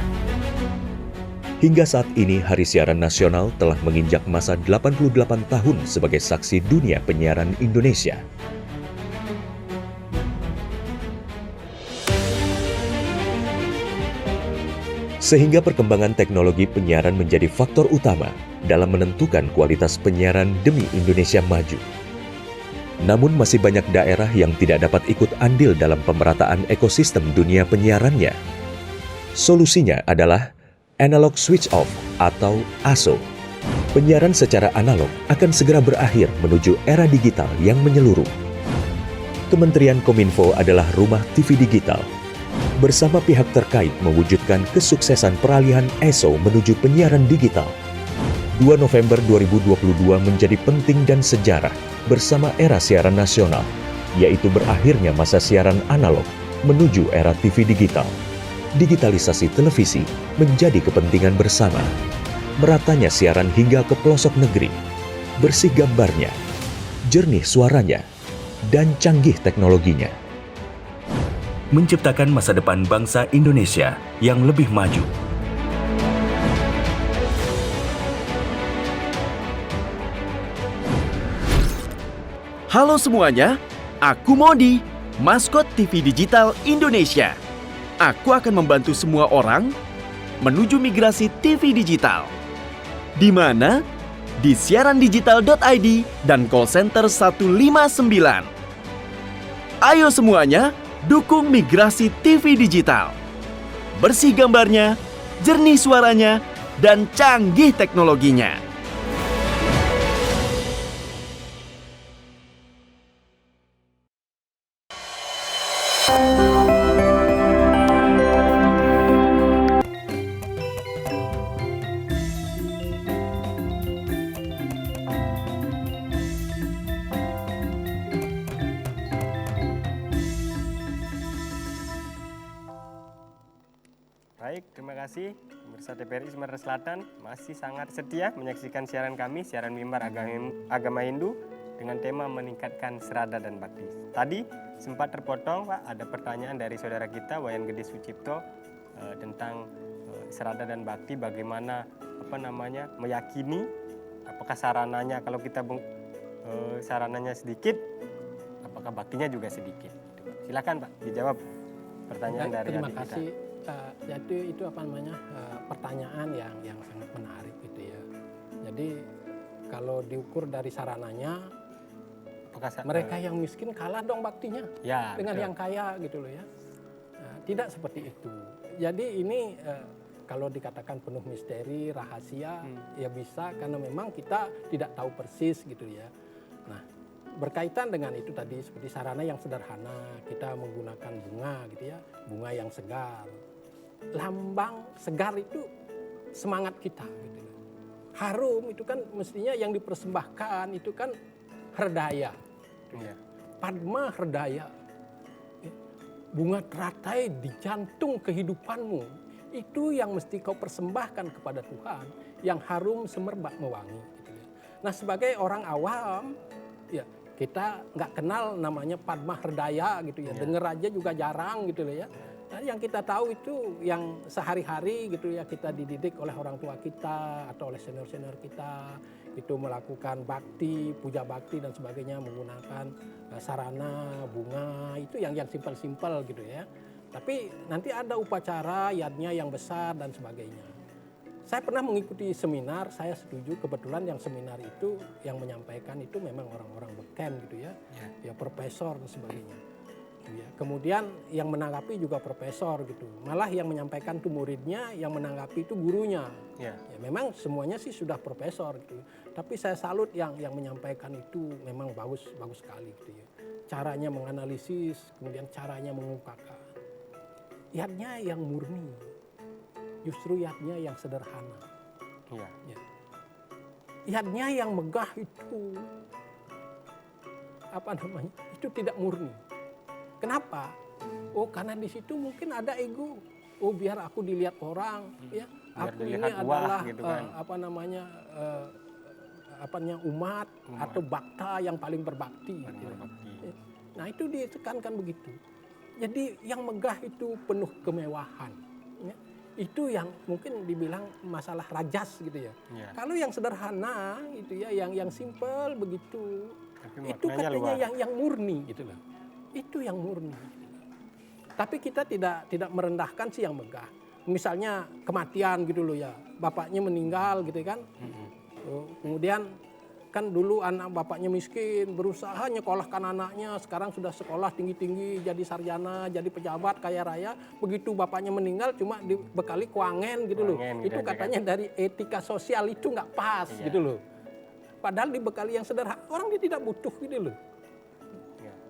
Hingga saat ini, Hari Siaran Nasional telah menginjak masa 88 tahun sebagai saksi dunia penyiaran Indonesia. Sehingga perkembangan teknologi penyiaran menjadi faktor utama dalam menentukan kualitas penyiaran demi Indonesia maju. Namun masih banyak daerah yang tidak dapat ikut andil dalam pemerataan ekosistem dunia penyiarannya. Solusinya adalah Analog Switch Off atau ASO. Penyiaran secara analog akan segera berakhir menuju era digital yang menyeluruh. Kementerian Kominfo adalah rumah TV digital. Bersama pihak terkait mewujudkan kesuksesan peralihan ESO menuju penyiaran digital. 2 November 2022 menjadi penting dan sejarah bersama era siaran nasional, yaitu berakhirnya masa siaran analog menuju era TV digital. Digitalisasi televisi menjadi kepentingan bersama. Meratanya siaran hingga ke pelosok negeri, bersih gambarnya, jernih suaranya, dan canggih teknologinya.
Menciptakan masa depan bangsa Indonesia yang lebih maju.
Halo semuanya, aku Modi, maskot TV Digital Indonesia. Aku akan membantu semua orang menuju migrasi TV digital. Di mana? Di siarandigital.id dan call center 159. Ayo semuanya, dukung migrasi TV digital. Bersih gambarnya, jernih suaranya, dan canggih teknologinya.
Baik, terima kasih. Pemirsa TVRI Sumatera Selatan masih sangat setia menyaksikan siaran kami, siaran mimbar agama Hindu dengan tema meningkatkan serada dan bakti. Tadi sempat terpotong, Pak, ada pertanyaan dari saudara kita Wayan Gede Sucipto tentang serada dan bakti, bagaimana meyakini apakah sarananya, kalau kita sarananya sedikit, apakah baktinya juga sedikit. Silakan Pak, dijawab pertanyaan dari
Terima
adik kita.
kasih. Jadi itu apa namanya pertanyaan yang sangat menarik gitu ya. Jadi kalau diukur dari sarananya, mereka yang miskin kalah dong baktinya
Ya,
dengan
betul.
yang kaya gitu loh ya. Tidak seperti itu. Jadi ini kalau dikatakan penuh misteri, rahasia, ya bisa karena memang kita tidak tahu persis gitu ya. Nah, berkaitan dengan itu tadi seperti sarana yang sederhana, kita menggunakan bunga gitu ya, bunga yang segar. Lambang segar itu semangat kita gitu. Harum itu kan mestinya yang dipersembahkan itu kan herdaya. Padma herdaya. Bunga teratai di jantung kehidupanmu. Itu yang mesti kau persembahkan kepada Tuhan, yang harum semerbak mewangi. Gitu ya. Nah sebagai orang awam, ya kita nggak kenal namanya Padma Herdaya gitu ya. Dengar aja juga jarang gitu loh ya. Nah, yang kita tahu itu yang sehari-hari gitu ya kita dididik oleh orang tua kita atau oleh senior-senior kita itu melakukan bakti, puja bakti dan sebagainya menggunakan sarana, bunga itu yang simpel-simpel gitu ya. Tapi nanti ada upacara yadnya yang besar dan sebagainya. Saya pernah mengikuti seminar, saya setuju kebetulan yang seminar itu yang menyampaikan itu memang orang-orang beken gitu ya, ya profesor dan sebagainya. Ya, kemudian yang menanggapi juga profesor gitu. Malah yang menyampaikan itu muridnya, yang menanggapi itu gurunya. Ya, memang semuanya sih sudah profesor gitu. Tapi saya salut yang menyampaikan itu memang bagus sekali gitu ya. Caranya menganalisis, kemudian caranya mengungkapkan. Yadnya yang murni, justru yadnya yang sederhana. Ya. Yadnya yang megah itu apa namanya? Itu tidak murni. Kenapa? Oh karena di situ mungkin ada ego. Oh biar aku dilihat orang, ya. Aku ini adalah gitu kan. Umat atau bakta yang paling berbakti. Gitu. Nah itu ditekankan begitu. Jadi yang megah itu penuh kemewahan. Ya. Itu yang mungkin dibilang masalah rajas gitu ya. Kalau yang sederhana itu ya, yang simple begitu, itu katanya yang murni gitu loh. Itu yang murni. Tapi kita tidak merendahkan sih yang megah. Misalnya kematian gitu loh ya, bapaknya meninggal gitu kan. Kemudian kan dulu anak bapaknya miskin, berusaha nyekolahkan anaknya, sekarang sudah sekolah tinggi-tinggi, jadi sarjana, jadi pejabat kaya raya. Begitu bapaknya meninggal cuma dibekali kuangen gitu loh. Itu katanya dari etika sosial itu nggak pas gitu loh. Padahal dibekali yang sederhana, orang dia tidak butuh gitu loh.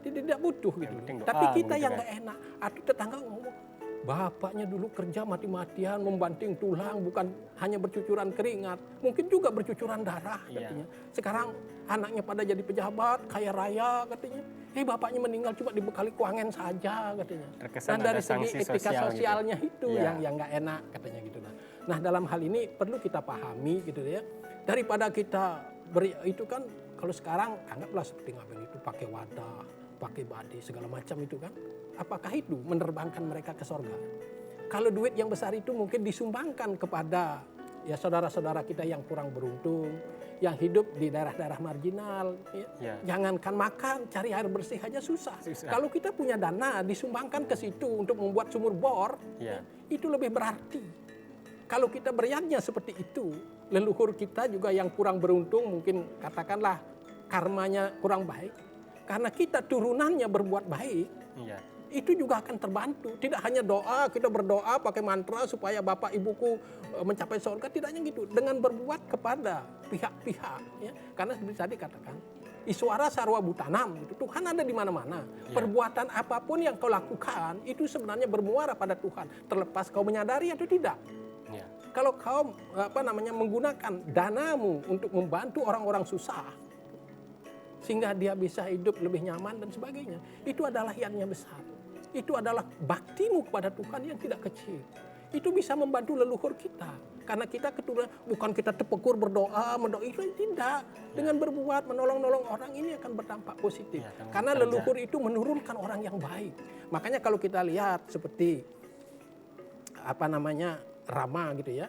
Dia tidak butuh gitu. Tapi kita yang nggak enak, atau tetangga ngomong, bapaknya dulu kerja mati-matian, membanting tulang, bukan hanya bercucuran keringat, mungkin juga bercucuran darah katanya. Sekarang anaknya pada jadi pejabat, kaya raya katanya. Bapaknya meninggal cuma dibekali kuangen saja katanya. Dan dari segi etika sosialnya gitu. Itu yang nggak enak katanya gitu. Nah dalam hal ini perlu kita pahami gitu ya. Daripada kita itu kan kalau sekarang anggaplah seperti ngapain itu pakai wadah, pakai badi segala macam itu kan. Apakah itu menerbangkan mereka ke sorga? Kalau duit yang besar itu mungkin disumbangkan kepada ya saudara-saudara kita yang kurang beruntung, yang hidup di daerah-daerah marginal. Ya. Jangankan makan, cari air bersih aja susah. Kalau kita punya dana disumbangkan ke situ untuk membuat sumur bor, itu lebih berarti. Kalau kita beriaknya seperti itu, leluhur kita juga yang kurang beruntung mungkin katakanlah karmanya kurang baik. Karena kita turunannya berbuat baik, itu juga akan terbantu. Tidak hanya doa, kita berdoa pakai mantra supaya bapak ibuku mencapai surga, tidak hanya gitu. Dengan berbuat kepada pihak-pihak, ya. Karena seperti tadi katakan, Iswara sarwa butanam, gitu. Tuhan ada di mana-mana. Perbuatan apapun yang kau lakukan itu sebenarnya bermuara pada Tuhan, terlepas kau menyadari atau tidak. Kalau kau menggunakan danamu untuk membantu orang-orang susah, sehingga dia bisa hidup lebih nyaman dan sebagainya. Itu adalah yadnya besar. Itu adalah baktimu kepada Tuhan yang tidak kecil. Itu bisa membantu leluhur kita. Karena kita keturunan, bukan kita terpekur berdoa, itu tidak. Dengan berbuat, menolong-nolong orang ini akan berdampak positif. Karena leluhur itu menurunkan orang yang baik. Makanya kalau kita lihat seperti Rama gitu ya.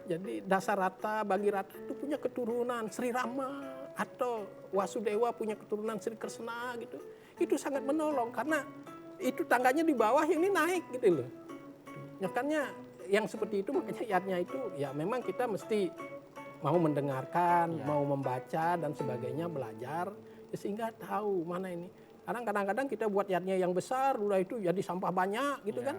Jadi Dasarata, Bagirata itu punya keturunan Sri Rama, atau Wasudewa punya keturunan Sri Kresna gitu. Itu sangat menolong karena itu tangganya di bawah, yang ini naik gitu loh. Makanya yang seperti itu, makanya yatnya itu ya memang kita mesti mau mendengarkan, mau membaca dan sebagainya, belajar ya, sehingga tahu mana ini. Kadang-kadang kita buat yatnya yang besar, udah itu jadi sampah banyak gitu kan.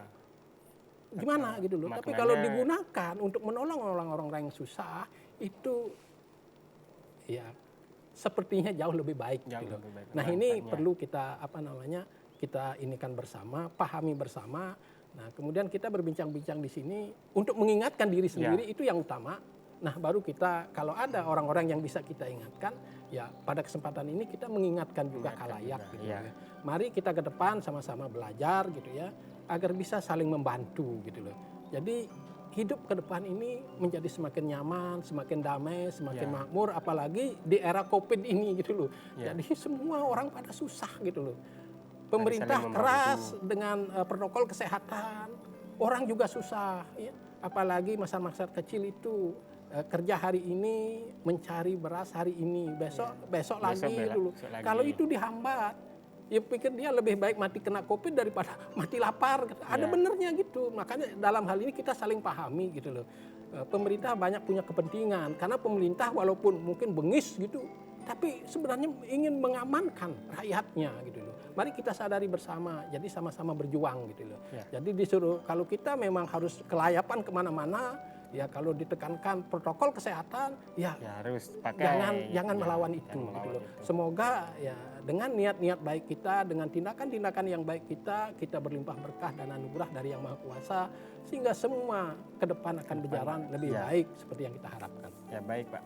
Gimana gitu loh. Tapi kalau digunakan untuk menolong orang-orang yang susah, itu ya sepertinya jauh lebih baik. Gitu. Nah ini perlu kita kita inikan bersama, pahami bersama. Nah kemudian kita berbincang-bincang di sini untuk mengingatkan diri sendiri, itu yang utama. Nah baru kita kalau ada orang-orang yang bisa kita ingatkan, ya pada kesempatan ini kita mengingatkan juga khalayak gitu ya. Mari kita ke depan sama-sama belajar gitu ya, agar bisa saling membantu gitu loh. Jadi hidup ke depan ini menjadi semakin nyaman, semakin damai, semakin makmur, apalagi di era Covid ini gitu loh. Jadi semua orang pada susah gitu loh. Pemerintah keras dengan protokol kesehatan, orang juga susah ya. Apalagi masyarakat kecil itu kerja hari ini, mencari beras hari ini, besok lagi dulu. Kalau itu dihambat, ya pikir dia lebih baik mati kena Covid daripada mati lapar. Ada benernya gitu. Makanya dalam hal ini kita saling pahami gitu loh. Pemerintah banyak punya kepentingan, karena pemerintah walaupun mungkin bengis gitu, tapi sebenarnya ingin mengamankan rakyatnya gitu loh. Mari kita sadari bersama, jadi sama-sama berjuang gitu loh. Jadi disuruh, kalau kita memang harus kelayapan kemana-mana, ya kalau ditekankan protokol kesehatan, ya harus pakai, jangan melawan itu. Gitu loh. Semoga ya dengan niat-niat baik kita, dengan tindakan-tindakan yang baik kita berlimpah berkah dan anugerah dari Yang Maha Kuasa, sehingga semua ke depan akan berjalan lebih baik seperti yang kita harapkan.
Ya baik Pak,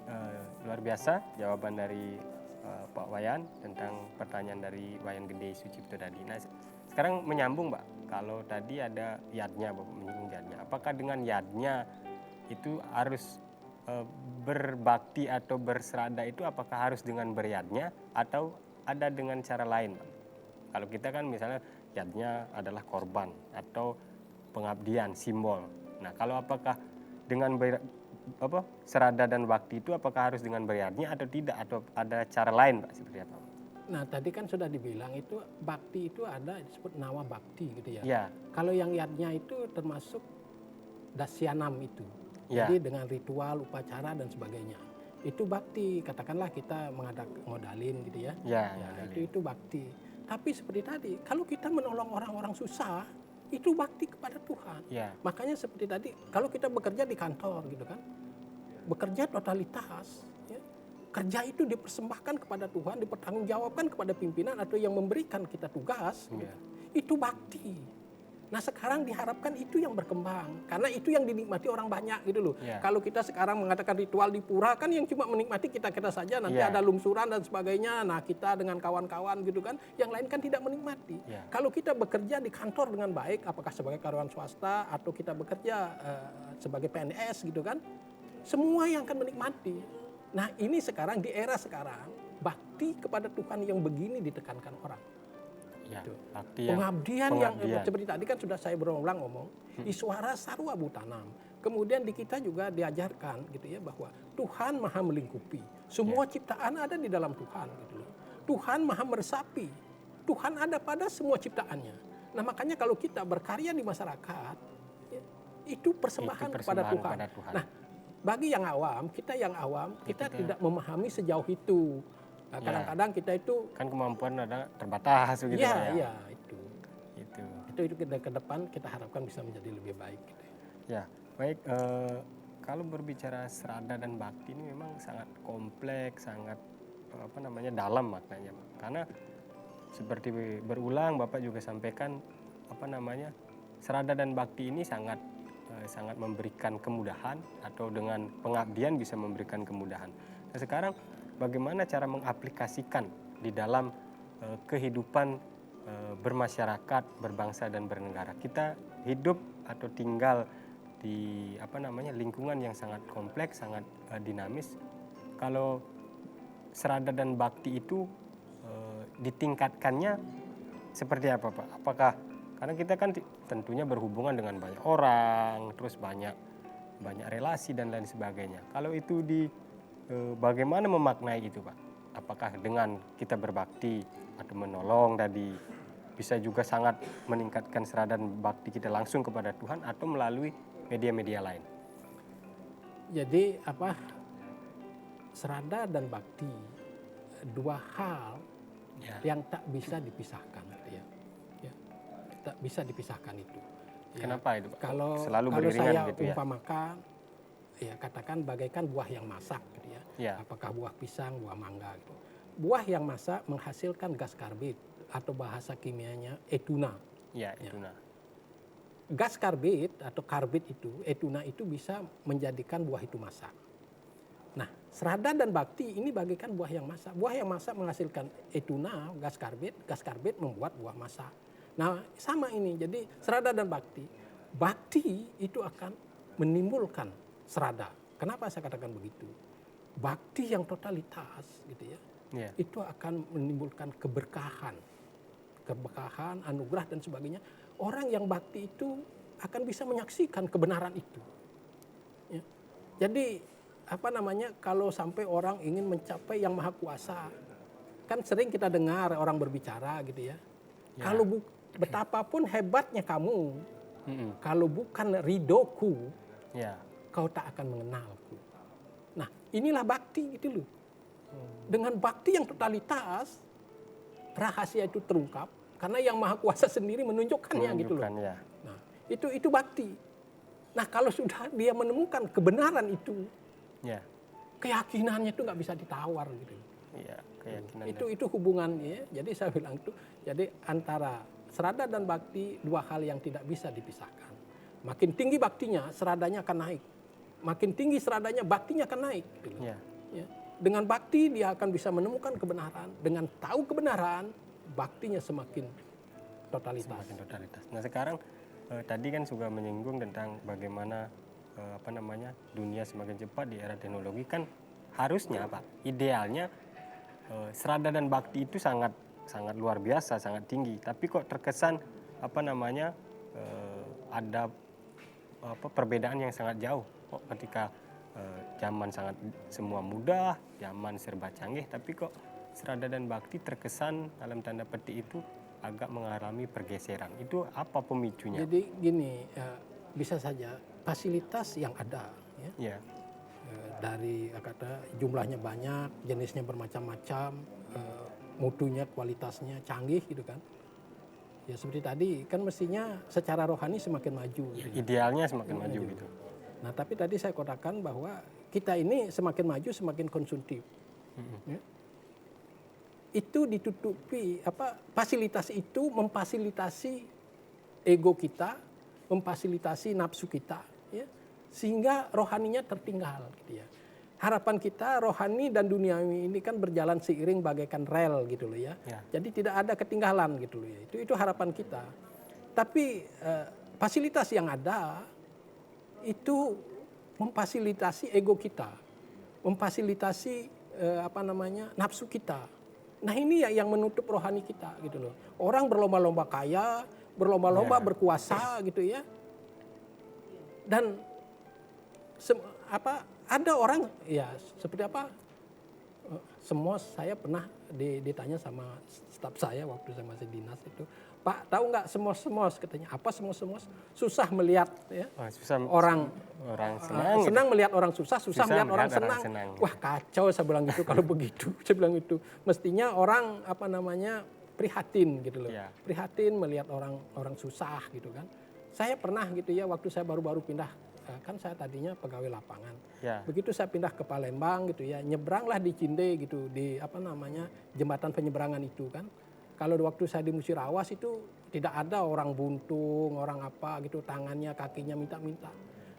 luar biasa jawaban dari Pak Wayan tentang pertanyaan dari Wayan Gede Sucipto tadi. Nah sekarang menyambung Pak, kalau tadi ada yadnya, Bapak menyinggung yadnya, apakah dengan yadnya itu harus berbakti atau berserada itu apakah harus dengan beryadnya atau ada dengan cara lain Pak? Kalau kita kan misalnya yadnya adalah korban atau pengabdian, simbol. Nah kalau apakah dengan serada dan bakti itu apakah harus dengan beryadnya atau tidak, atau ada cara lain Pak, seperti apa?
Nah tadi kan sudah dibilang itu bakti itu ada disebut nawa bakti gitu ya. Kalau yang yadnya itu termasuk dasyanam itu. Jadi dengan ritual, upacara dan sebagainya. Itu bakti, katakanlah kita modalin gitu ya. Itu bakti. Tapi seperti tadi, kalau kita menolong orang-orang susah, itu bakti kepada Tuhan. Makanya seperti tadi, kalau kita bekerja di kantor gitu kan, bekerja totalitas, ya, kerja itu dipersembahkan kepada Tuhan, dipertanggungjawabkan kepada pimpinan atau yang memberikan kita tugas, gitu. Itu bakti. Nah sekarang diharapkan itu yang berkembang, karena itu yang dinikmati orang banyak gitu loh. Kalau kita sekarang mengatakan ritual di pura kan yang cuma menikmati kita saja, nanti ada lungsuran dan sebagainya. Nah kita dengan kawan-kawan gitu kan, yang lain kan tidak menikmati. Kalau kita bekerja di kantor dengan baik, apakah sebagai karyawan swasta atau kita bekerja sebagai PNS gitu kan, semua yang akan menikmati. Nah ini sekarang di era sekarang, bakti kepada Tuhan yang begini ditekankan orang. Pengabdian yang seperti tadi kan sudah saya berulang ngomong, iswara sarwa butanam. Kemudian di kita juga diajarkan gitu ya, bahwa Tuhan maha melingkupi, semua ciptaan ada di dalam Tuhan gitu loh. Tuhan maha meresapi, Tuhan ada pada semua ciptaannya. Nah makanya kalau kita berkarya di masyarakat, ya, itu persembahan kepada Tuhan. Nah bagi yang awam, kita tidak memahami sejauh itu. Nah, kadang-kadang kita itu
kan kemampuan ada terbatas begitu
ya. Itu ke depan kita harapkan bisa menjadi lebih baik gitu.
Ya, baik, kalau berbicara serada dan bakti ini memang sangat kompleks, sangat dalam maknanya. Karena seperti berulang Bapak juga sampaikan serada dan bakti ini sangat memberikan kemudahan, atau dengan pengabdian bisa memberikan kemudahan. Nah, sekarang bagaimana cara mengaplikasikan di dalam kehidupan bermasyarakat, berbangsa dan bernegara. Kita hidup atau tinggal di lingkungan yang sangat kompleks, sangat dinamis. Kalau serada dan bakti itu ditingkatkannya seperti apa Pak? Apakah karena kita kan tentunya berhubungan dengan banyak orang, terus banyak relasi dan lain sebagainya. Kalau itu bagaimana memaknai itu Pak? Apakah dengan kita berbakti atau menolong tadi, bisa juga sangat meningkatkan serada dan bakti kita langsung kepada Tuhan atau melalui media-media lain.
Jadi serada dan bakti dua hal yang tak bisa dipisahkan, ya. Tak bisa dipisahkan itu.
Kenapa itu?
Kalau
Selalu
kalau
beriringan
saya
gitu ya?
umpamakan, ya katakan bagaikan buah yang masak, gitu ya.
Ya.
Apakah buah pisang, buah mangga, gitu. Buah yang masak menghasilkan gas karbit atau bahasa kimianya etuna.
Ya, etuna.
Gas karbit atau karbit itu, etuna itu bisa menjadikan buah itu masak. Nah, serada dan bakti ini bagaikan buah yang masak. Buah yang masak menghasilkan etuna, gas karbit membuat buah masak. Nah, sama ini. Jadi serada dan bakti. Bakti itu akan menimbulkan serada. Kenapa saya katakan begitu? Bakti yang totalitas gitu ya. Itu akan menimbulkan keberkahan, anugerah dan sebagainya. Orang yang bakti itu akan bisa menyaksikan kebenaran itu. Ya. Jadi kalau sampai orang ingin mencapai yang maha kuasa, kan sering kita dengar orang berbicara gitu ya. Kalau betapapun hebatnya kamu, kalau bukan ridoku, kau tak akan mengenalku. Nah, inilah bakti gitu loh. Dengan bakti yang totalitas, rahasia itu terungkap karena yang maha kuasa sendiri menunjukkannya gitu loh. Nah, itu bakti. Nah, kalau sudah dia menemukan kebenaran itu, keyakinannya itu nggak bisa ditawar gitu.
Keyakinan.
Itu hubungannya. Jadi saya bilang itu, jadi antara serada dan bakti dua hal yang tidak bisa dipisahkan. Makin tinggi baktinya, seradanya akan naik. Makin tinggi seradanya, baktinya akan naik. Gitu. Ya. Dengan bakti dia akan bisa menemukan kebenaran. Dengan tahu kebenaran, baktinya semakin totalitas.
Nah sekarang tadi kan juga menyinggung tentang bagaimana dunia semakin cepat di era teknologi, kan harusnya idealnya serada dan bakti itu sangat luar biasa, sangat tinggi. Tapi kok terkesan ada perbedaan yang sangat jauh. Kok ketika zaman sangat semua mudah, zaman serba canggih, tapi kok serada dan bakti terkesan dalam tanda petik itu agak mengalami pergeseran. Itu apa pemicunya?
Jadi gini, bisa saja fasilitas yang ada, dari kata jumlahnya banyak, jenisnya bermacam-macam, mutunya, kualitasnya canggih gitu kan. Ya seperti tadi kan mestinya secara rohani semakin maju. Gitu.
Idealnya semakin maju gitu.
Nah tapi tadi saya katakan bahwa kita ini semakin maju semakin konsumtif. Ya. Itu ditutupi fasilitas itu memfasilitasi ego kita, memfasilitasi nafsu kita, ya, sehingga rohaninya tertinggal. Gitu ya. Harapan kita rohani dan duniawi ini kan berjalan seiring bagaikan rel gitu loh ya. Jadi tidak ada ketinggalan gitu loh ya. Itu harapan kita. Tapi fasilitas yang ada itu memfasilitasi ego kita, memfasilitasi nafsu kita. Nah ini ya yang menutup rohani kita gitu loh. Orang berlomba-lomba kaya, berlomba-lomba berkuasa gitu ya. Dan ada orang ya seperti semua saya pernah ditanya sama staf saya waktu saya masih dinas itu, Pak tahu nggak semos katanya, apa semos susah melihat ya orang senang melihat orang susah melihat orang senang. Wah kacau saya bilang gitu kalau begitu. Saya bilang itu mestinya orang prihatin gitu loh, prihatin melihat orang susah gitu kan. Saya pernah gitu ya waktu saya baru-baru pindah, kan saya tadinya pegawai lapangan. Begitu saya pindah ke Palembang gitu ya, nyebranglah di Cinde gitu, di jembatan penyeberangan itu kan. Kalau waktu saya di Musirawas itu tidak ada orang buntung, orang apa gitu, tangannya, kakinya minta-minta.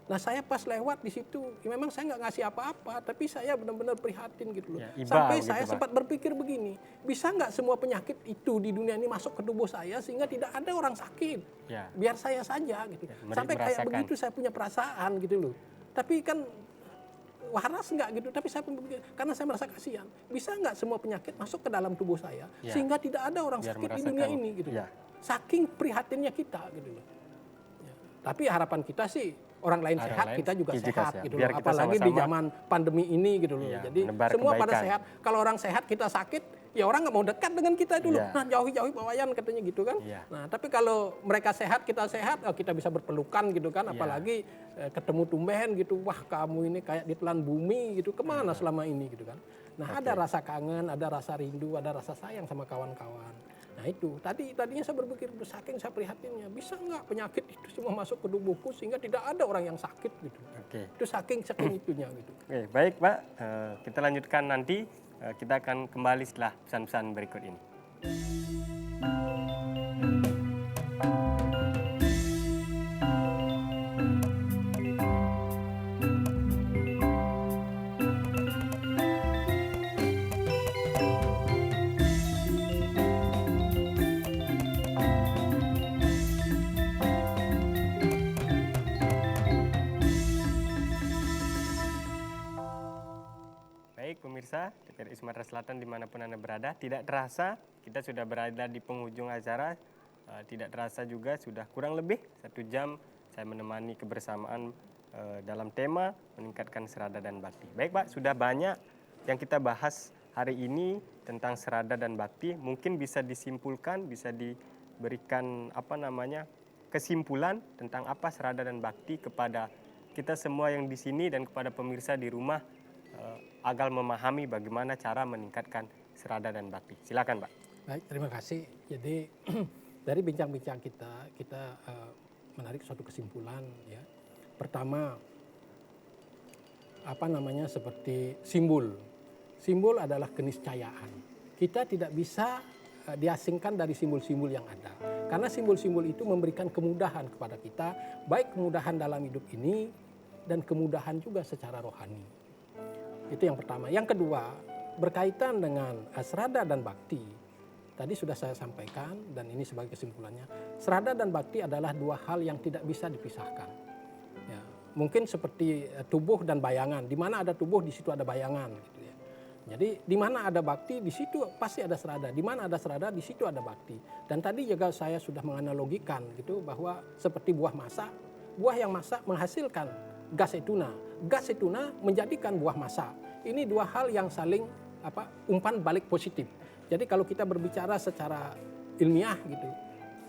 Nah saya pas lewat di situ, ya memang saya nggak ngasih apa-apa, tapi saya benar-benar prihatin gitu loh. Sampai saya sempat berpikir begini, bisa nggak semua penyakit itu di dunia ini masuk ke tubuh saya sehingga tidak ada orang sakit, biar saya saja gitu. Sampai kayak begitu saya punya perasaan gitu loh. Tapi kan waras nggak gitu, tapi saya berpikir karena saya merasa kasihan, bisa nggak semua penyakit masuk ke dalam tubuh saya sehingga tidak ada orang sakit di dunia ini gitu. Saking prihatinnya kita gitu loh. Tapi harapan kita sih orang lain sehat, kita juga sehat gitu loh. Apalagi di zaman pandemi ini gitu loh. Jadi semua pada sehat. Kalau orang sehat kita sakit, ya orang nggak mau dekat dengan kita dulu.
Iya.
Nah, jauhi-jauhi Pak Wayan katanya gitu kan.
Iya.
Nah, tapi kalau mereka sehat, kita sehat, kita bisa berpelukan gitu kan.
Iya.
Apalagi ketemu tumben gitu, wah kamu ini kayak ditelan bumi gitu, kemana selama ini gitu kan. Nah, ada rasa kangen, ada rasa rindu, ada rasa sayang sama kawan-kawan. Nah itu, tadinya saya berpikir, saking saya prihatinnya, bisa nggak penyakit itu semua masuk ke tubuhku sehingga tidak ada orang yang sakit gitu.
Oke.
Itu saking itunya gitu.
Oke, baik Pak. Kita lanjutkan nanti. Kita akan kembali setelah pesan-pesan berikut ini. Baik pemirsa TVRI Sumatera Selatan dimanapun Anda berada, tidak terasa kita sudah berada di penghujung acara, tidak terasa juga sudah kurang lebih 1 jam saya menemani kebersamaan dalam tema meningkatkan serada dan bakti. Baik Pak, sudah banyak yang kita bahas hari ini tentang serada dan bakti, mungkin bisa disimpulkan, bisa diberikan kesimpulan tentang apa serada dan bakti kepada kita semua yang di sini dan kepada pemirsa di rumah agar memahami bagaimana cara meningkatkan serada dan bakti. Silakan Pak.
Baik, terima kasih. Jadi dari bincang-bincang kita menarik suatu kesimpulan ya. Pertama, seperti simbol. Simbol adalah keniscayaan. Kita tidak bisa diasingkan dari simbol-simbol yang ada. Karena simbol-simbol itu memberikan kemudahan kepada kita, baik kemudahan dalam hidup ini dan kemudahan juga secara rohani. Itu yang pertama. Yang kedua, berkaitan dengan serada dan bakti. Tadi sudah saya sampaikan dan ini sebagai kesimpulannya. Serada dan bakti adalah 2 hal yang tidak bisa dipisahkan. Ya, mungkin seperti tubuh dan bayangan. Di mana ada tubuh, di situ ada bayangan. Gitu ya. Jadi di mana ada bakti, di situ pasti ada serada. Di mana ada serada, di situ ada bakti. Dan tadi juga saya sudah menganalogikan gitu bahwa seperti buah masak. Buah yang masak menghasilkan gas etuna. Gas etuna menjadikan buah masak. Ini 2 hal yang saling umpan balik positif. Jadi kalau kita berbicara secara ilmiah gitu,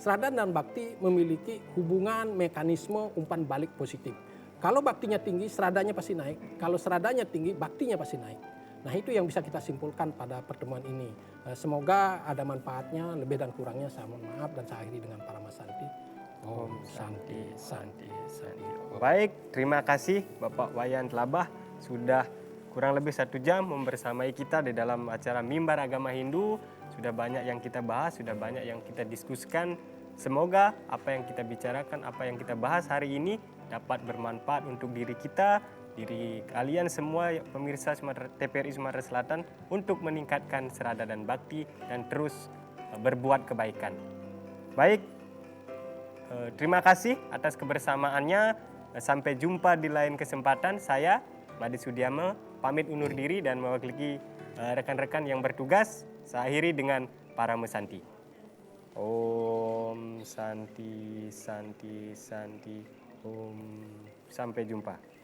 serada dan bakti memiliki hubungan mekanisme umpan balik positif. Kalau baktinya tinggi, seradanya pasti naik. Kalau seradanya tinggi, baktinya pasti naik. Nah itu yang bisa kita simpulkan pada pertemuan ini. Semoga ada manfaatnya, lebih dan kurangnya saya mohon maaf dan saya akhiri dengan Parama Santi. Om Santi, Santi, Santi.
Baik, terima kasih Bapak Wayan Tlabah sudah kurang lebih 1 jam membersamai kita di dalam acara Mimbar Agama Hindu. Sudah banyak yang kita bahas, sudah banyak yang kita diskusikan. Semoga apa yang kita bicarakan, apa yang kita bahas hari ini dapat bermanfaat untuk diri kita, diri kalian semua pemirsa TVRI Sumatera Selatan untuk meningkatkan serada dan bakti dan terus berbuat kebaikan. Baik, terima kasih atas kebersamaannya. Sampai jumpa di lain kesempatan. Saya Madi Sudiama pamit undur diri dan mewakili rekan-rekan yang bertugas. Saya akhiri dengan Parama Santi. Om Santi, Santi, Santi. Om. Sampai jumpa.